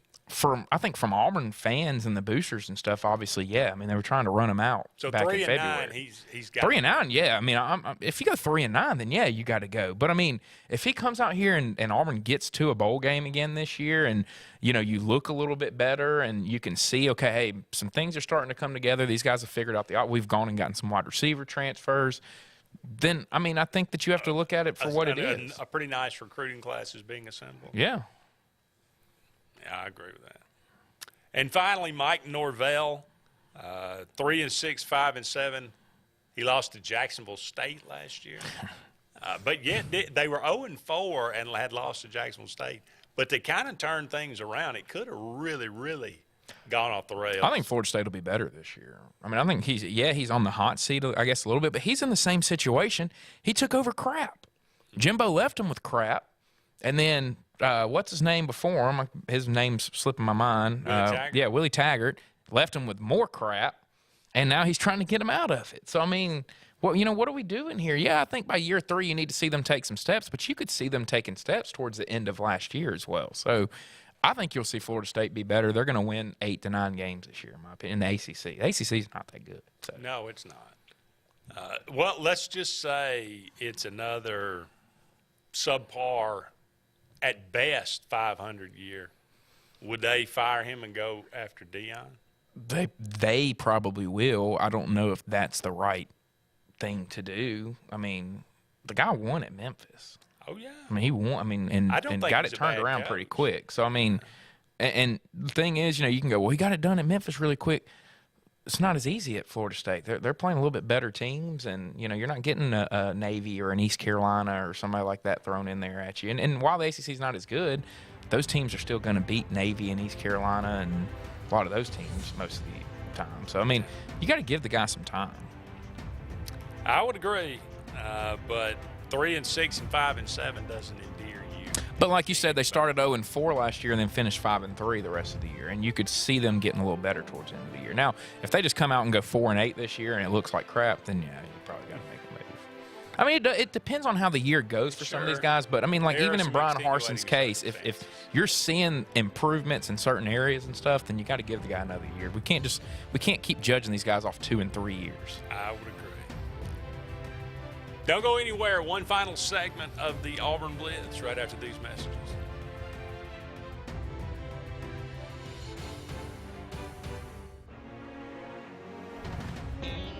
I think from Auburn fans and the boosters and stuff, obviously, yeah. They were trying to run him out. So back 3-9, in February. he's got 3-9, yeah. If you go 3-9, then yeah, you got to go. But if he comes out here and Auburn gets to a bowl game again this year, and you look a little bit better, and you can see, okay, hey, some things are starting to come together. These guys have figured out we've gone and gotten some wide receiver transfers. Then, I think that you have to look at it for what it is. A pretty nice recruiting class is being assembled. Yeah. Yeah, I agree with that. And finally, Mike Norvell, 3-6, 5-7. He lost to Jacksonville State last year. But yet they were 0-4 and had lost to Jacksonville State. But they kind of turned things around. It could have really, really gone off the rails. I think Florida State will be better this year. I think he's on the hot seat, I guess, a little bit, but he's in the same situation. He took over crap. Jimbo left him with crap, and then what's his name before him? His name's slipping my mind. Willie Taggart left him with more crap, and now he's trying to get him out of it. So, what are we doing here? Yeah, I think by year 3 you need to see them take some steps, but you could see them taking steps towards the end of last year as well. So I think you'll see Florida State be better. They're going to win 8 to 9 games this year, in my opinion, in the ACC. The ACC is not that good. So. No, it's not. Well, let's just say it's another subpar, at best, 500 year. Would they fire him and go after Deion? They probably will. I don't know if that's the right thing to do. The guy won at Memphis. Oh, yeah. He won. And got it turned around pretty quick. So, and the thing is, you can go, well, he got it done at Memphis really quick. It's not as easy at Florida State. They're playing a little bit better teams, and, you're not getting a Navy or an East Carolina or somebody like that thrown in there at you. And while the ACC is not as good, those teams are still going to beat Navy and East Carolina and a lot of those teams most of the time. So, you got to give the guy some time. I would agree, but 3-6 and 5-7 doesn't endear you. But like you said, they started 0-4 last year and then finished 5-3 the rest of the year, and you could see them getting a little better towards the end of the year. Now, if they just come out and go 4-8 this year and it looks like crap, then yeah, you probably got to make a move. It depends on how the year goes for some of these guys, but even in Brian Harsin's case, if you're seeing improvements in certain areas and stuff, then you got to give the guy another year. We can't keep judging these guys off 2 and 3 years. I would agree. Don't go anywhere. One final segment of the Auburn Blitz right after these messages.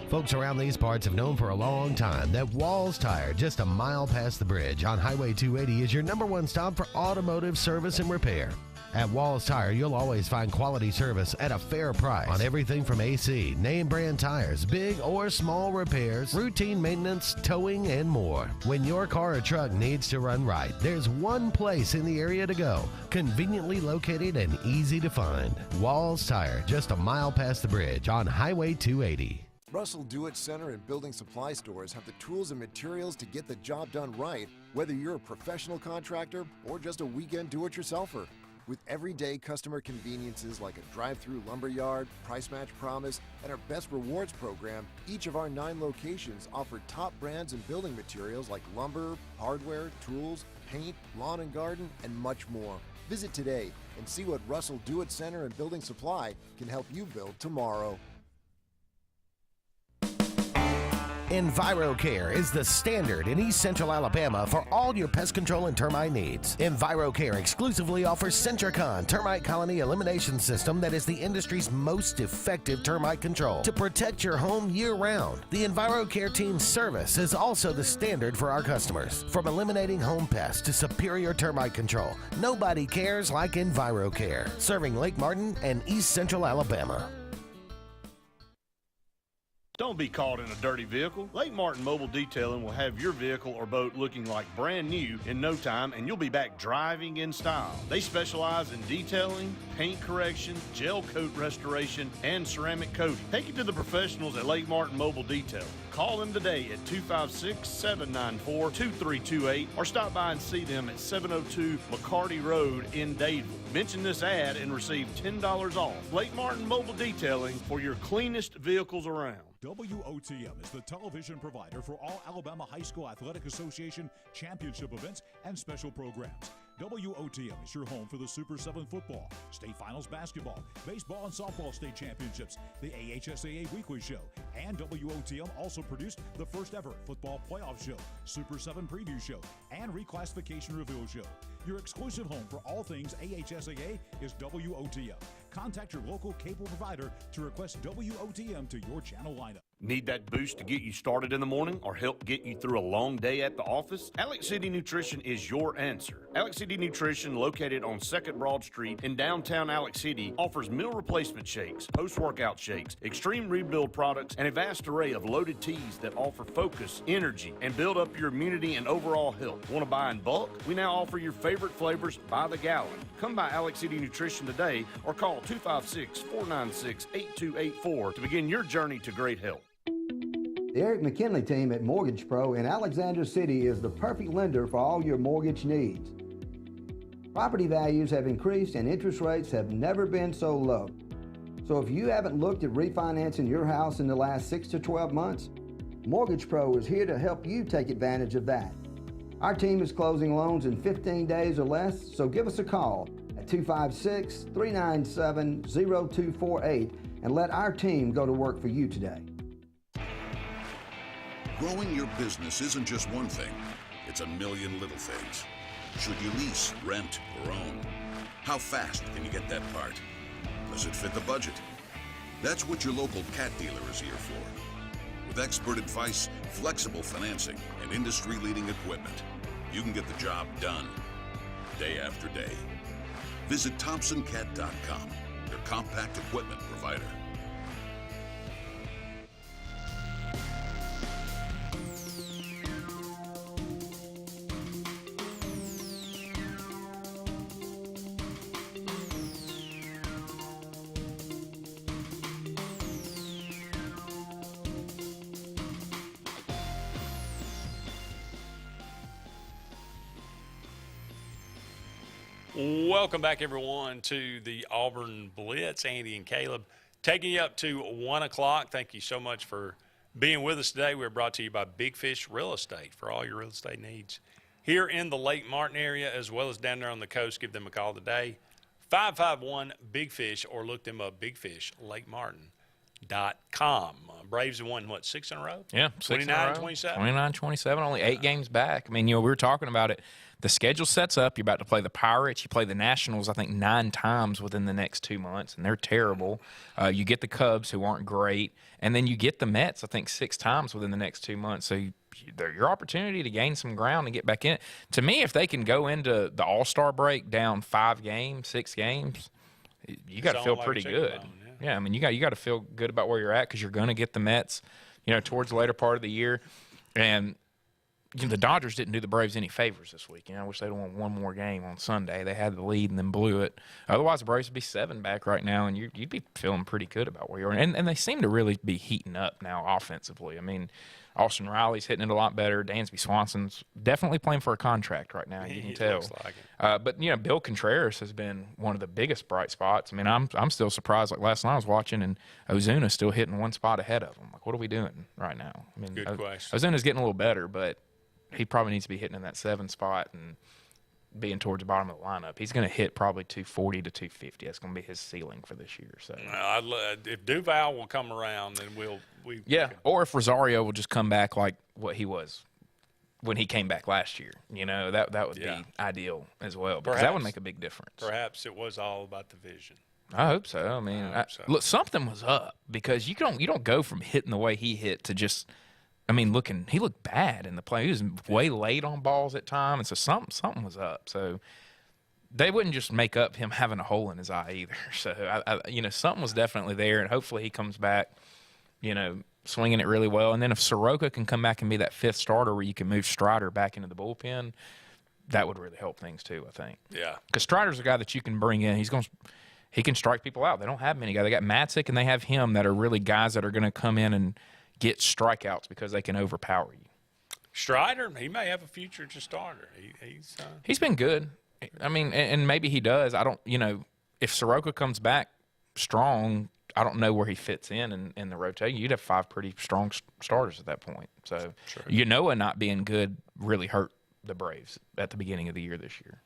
Folks around these parts have known for a long time that Walls Tire, just a mile past the bridge on Highway 280, is your #1 stop for automotive service and repair. At Walls Tire, you'll always find quality service at a fair price on everything from AC, name brand tires, big or small repairs, routine maintenance, towing, and more. When your car or truck needs to run right, there's one place in the area to go, conveniently located and easy to find. Walls Tire, just a mile past the bridge on Highway 280. Russell Do-It Center and building supply stores have the tools and materials to get the job done right, whether you're a professional contractor or just a weekend do-it-yourselfer. With everyday customer conveniences like a drive-through lumberyard, price match promise, and our Best Rewards program, each of our 9 locations offer top brands and building materials like lumber, hardware, tools, paint, lawn and garden, and much more. Visit today and see what Russell Do-It Center and Building Supply can help you build tomorrow. EnviroCare is the standard in East Central Alabama for all your pest control and termite needs. EnviroCare exclusively offers Centricon termite colony elimination system that is the industry's most effective termite control to protect your home year-round. The EnviroCare team's service is also the standard for our customers. From eliminating home pests to superior termite control, nobody cares like EnviroCare, serving Lake Martin and East Central Alabama. Don't be caught in a dirty vehicle. Lake Martin Mobile Detailing will have your vehicle or boat looking like brand new in no time, and you'll be back driving in style. They specialize in detailing, paint correction, gel coat restoration, and ceramic coating. Take it to the professionals at Lake Martin Mobile Detailing. Call them today at 256-794-2328 or stop by and see them at 702 McCarty Road in Dadeville. Mention this ad and receive $10 off. Lake Martin Mobile Detailing for your cleanest vehicles around. WOTM is the television provider for all Alabama High School Athletic Association championship events and special programs. WOTM is your home for the Super 7 football, state finals basketball, baseball and softball state championships, the AHSAA weekly show, and WOTM also produced the first ever football playoff show, Super 7 preview show, and reclassification reveal show. Your exclusive home for all things AHSAA is WOTM. Contact your local cable provider to request WOTM to your channel lineup. Need that boost to get you started in the morning or help get you through a long day at the office? Alex City Nutrition is your answer. Alex City Nutrition, located on 2nd Broad Street in downtown Alex City, offers meal replacement shakes, post-workout shakes, extreme rebuild products, and a vast array of loaded teas that offer focus, energy, and build up your immunity and overall health. Want to buy in bulk? We now offer your favorite flavors by the gallon. Come by Alex City Nutrition today or call 256-496-8284 to begin your journey to great health. The Eric McKinley team at Mortgage Pro in Alexander City is the perfect lender for all your mortgage needs. Property values have increased and interest rates have never been so low. So if you haven't looked at refinancing your house in the last 6 to 12 months, Mortgage Pro is here to help you take advantage of that. Our team is closing loans in 15 days or less, so give us a call at 256-397-0248 and let our team go to work for you today. Growing your business isn't just one thing, it's a million little things. Should you lease, rent, or own? How fast can you get that part? Does it fit the budget? That's what your local cat dealer is here for. With expert advice, flexible financing, and industry-leading equipment, you can get the job done, day after day. Visit ThompsonCat.com, your compact equipment provider. Welcome back, everyone, to the Auburn Blitz. Andy and Caleb taking you up to 1 o'clock. Thank you so much for being with us today. We're brought to you by Big Fish Real Estate for all your real estate needs here in the Lake Martin area as well as down there on the coast. Give them a call today, 551-BIG-FISH, or look them up, bigfishlakemartin.com. Braves have won, what, 6 in a row? Yeah, 29-27. 29-27, only 8 games back. I mean, we were talking about it. The schedule sets up. You're about to play the Pirates. You play the Nationals, I think, 9 times within the next 2 months, and they're terrible. You get the Cubs, who aren't great, and then you get the Mets, I think, 6 times within the next 2 months. So your opportunity to gain some ground and get back in it. To me, if they can go into the All-Star break down 5 games, 6 games, you got to feel pretty good. Yeah, I mean, you got to feel good about where you're at because you're going to get the Mets, towards the later part of the year, and the Dodgers didn't do the Braves any favors this week. I wish they'd won one more game on Sunday. They had the lead and then blew it. Otherwise, the Braves would be 7 back right now, and you'd be feeling pretty good about where you are. And they seem to really be heating up now offensively. I mean, Austin Riley's hitting it a lot better. Dansby Swanson's definitely playing for a contract right now. You can tell. Looks like it. But Bill Contreras has been one of the biggest bright spots. I mean, I'm still surprised. Like last night, I was watching, and Ozuna's still hitting 1 spot ahead of him. Like, what are we doing right now? I mean, Good question. Ozuna's getting a little better, but he probably needs to be hitting in that 7 spot. And being towards the bottom of the lineup. He's going to hit probably 240 to 250. That's going to be his ceiling for this year. So if Duval will come around, then or if Rosario will just come back like what he was when he came back last year. That would be ideal as well, because that would make a big difference. Perhaps it was all about the vision. I hope so. I mean, look, something was up, because you don't go from hitting the way he hit to just. I mean, he looked bad in the play. He was way late on balls at times, and so something was up. So they wouldn't just make up him having a hole in his eye either. So something was definitely there, and hopefully he comes back, swinging it really well. And then if Soroka can come back and be that fifth starter where you can move Strider back into the bullpen, that would really help things too, I think. Yeah, because Strider's a guy that you can bring in. He can strike people out. They don't have many guys. They got Matzik and they have him that are really guys that are going to come in and get strikeouts because they can overpower you. Strider, he may have a future as a starter. He's been good. I mean, and maybe he does. I don't, if Soroka comes back strong, I don't know where he fits in the rotation. You'd have 5 pretty strong starters at that point. So not being good really hurt the Braves at the beginning of the year this year.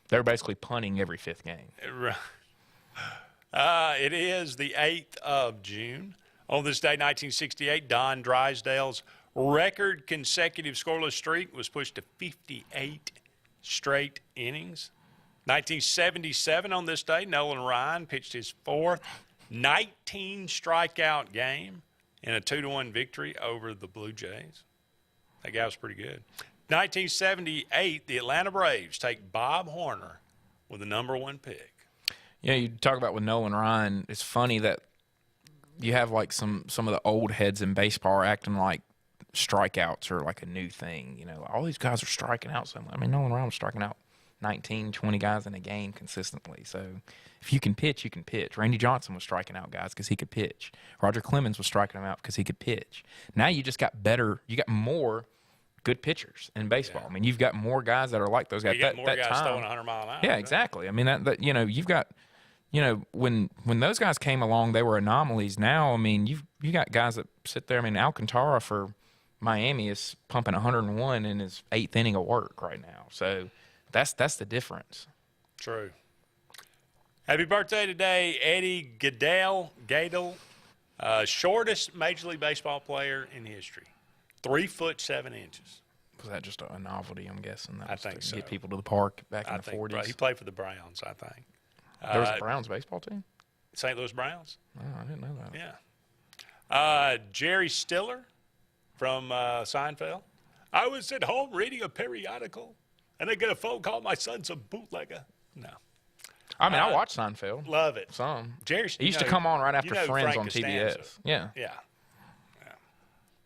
They're basically punting every 5th game. It is the 8th of June. On this day, 1968, Don Drysdale's record consecutive scoreless streak was pushed to 58 straight innings. 1977, on this day, Nolan Ryan pitched his 4th 19-strikeout game in a 2-1 victory over the Blue Jays. That guy was pretty good. 1978, the Atlanta Braves take Bob Horner with the #1 pick. Yeah, you talk about with Nolan Ryan. It's funny that you have like some of the old heads in baseball are acting like strikeouts are like a new thing. All these guys are striking out so much. I mean, Nolan Ryan was striking out 19, 20 guys in a game consistently. So if you can pitch, you can pitch. Randy Johnson was striking out guys because he could pitch. Roger Clemens was striking them out because he could pitch. Now you just got better. You got more good pitchers in baseball. Yeah. I mean, you've got more guys that are like those guys. You got more guys throwing 100 mile an hour. Yeah, exactly. I mean, that you've got. When those guys came along, they were anomalies. Now, I mean, you got guys that sit there. I mean, Alcantara for Miami is pumping 101 in his 8th inning of work right now. So that's the difference. True. Happy birthday today, Eddie Gaedel, shortest Major League Baseball player in history, 3'7". Was that just a novelty? I'm guessing. I think so. Get people to the park back in the 40s. He played for the Browns, I think. There was a Browns baseball team? St. Louis Browns. Oh, I didn't know that. Yeah. Jerry Stiller from Seinfeld. I was at home reading a periodical, and I get a phone call. My son's a bootlegger. No. I mean, I watch Seinfeld. Love it. Some. Jerry, he used to come on right after Friends Frank on Costanza. TBS. Yeah.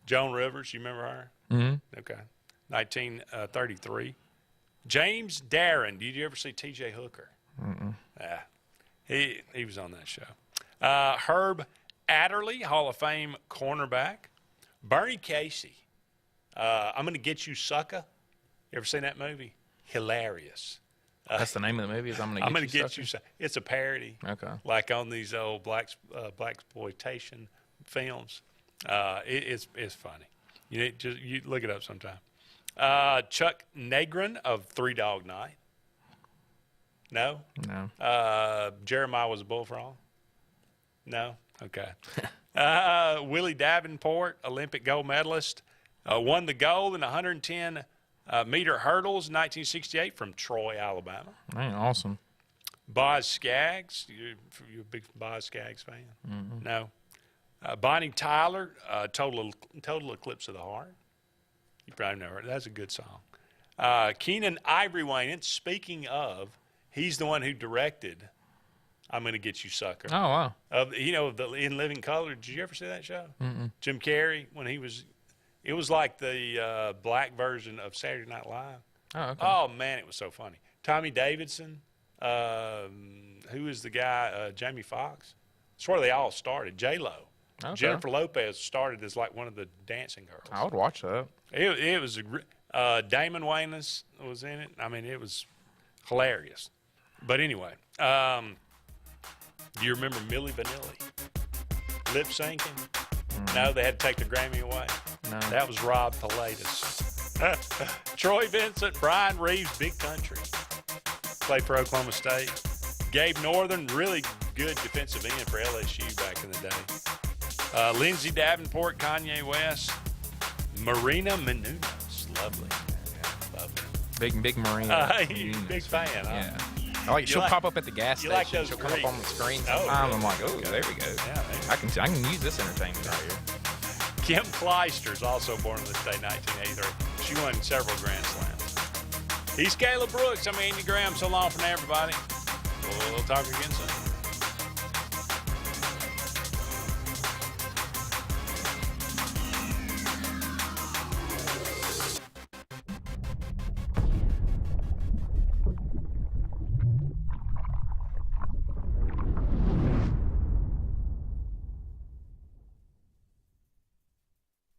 Joan Rivers, you remember her? Mm-hmm. Okay. 1933. James Darren. Did you ever see T.J. Hooker? Mm-mm. Yeah, he was on that show. Herb Adderley, Hall of Fame cornerback. Bernie Casey, I'm Gonna Get You Sucker. You ever seen that movie? Hilarious. That's the name of the movie. Is I'm Gonna Get You Sucker? It's a parody. Okay. Like on these old blaxploitation films. It's funny. You look it up sometime. Chuck Negron of Three Dog Night. No? No. Jeremiah was a bullfrog? No? Okay. Willie Davenport, Olympic gold medalist, won the gold in 110-meter hurdles in 1968 from Troy, Alabama. Man, awesome. Boz Scaggs. You a big Boz Scaggs fan? Mm-hmm. No. Bonnie Tyler, Total Eclipse of the Heart. You probably know her. That's a good song. Keenan Ivory Wayne. And speaking of, he's the one who directed I'm Gonna Get You Sucker. Oh, wow. In Living Color. Did you ever see that show? Mm-mm. Jim Carrey, it was like the black version of Saturday Night Live. Oh, okay. Oh, man, it was so funny. Tommy Davidson, who is the guy, Jamie Foxx. That's where they all started. J-Lo. Okay. Jennifer Lopez started as like one of the dancing girls. I would watch that. It was Damon Wayans was in it. I mean, it was hilarious. But anyway, do you remember Milli Vanilli? Lip syncing? No, they had to take the Grammy away. No. That was Rob Pilatus. Troy Vincent, Brian Reeves, big country. Played for Oklahoma State. Gabe Northern, really good defensive end for LSU back in the day. Lindsey Davenport, Kanye West. Marina Menounos, lovely. Yeah, lovely. Big Marina. Big fan, huh? Yeah. I like she'll pop up at the gas you station. like those she'll come up on the screen Oh, sometime. really? I'm like, oh, there we go. Yeah, I can use this entertainment right here. Kim Kleister's also born in this day, 1983. She won several Grand Slams. He's Caleb Brooks. I'm Andy Graham. So long from everybody. We'll talk again soon.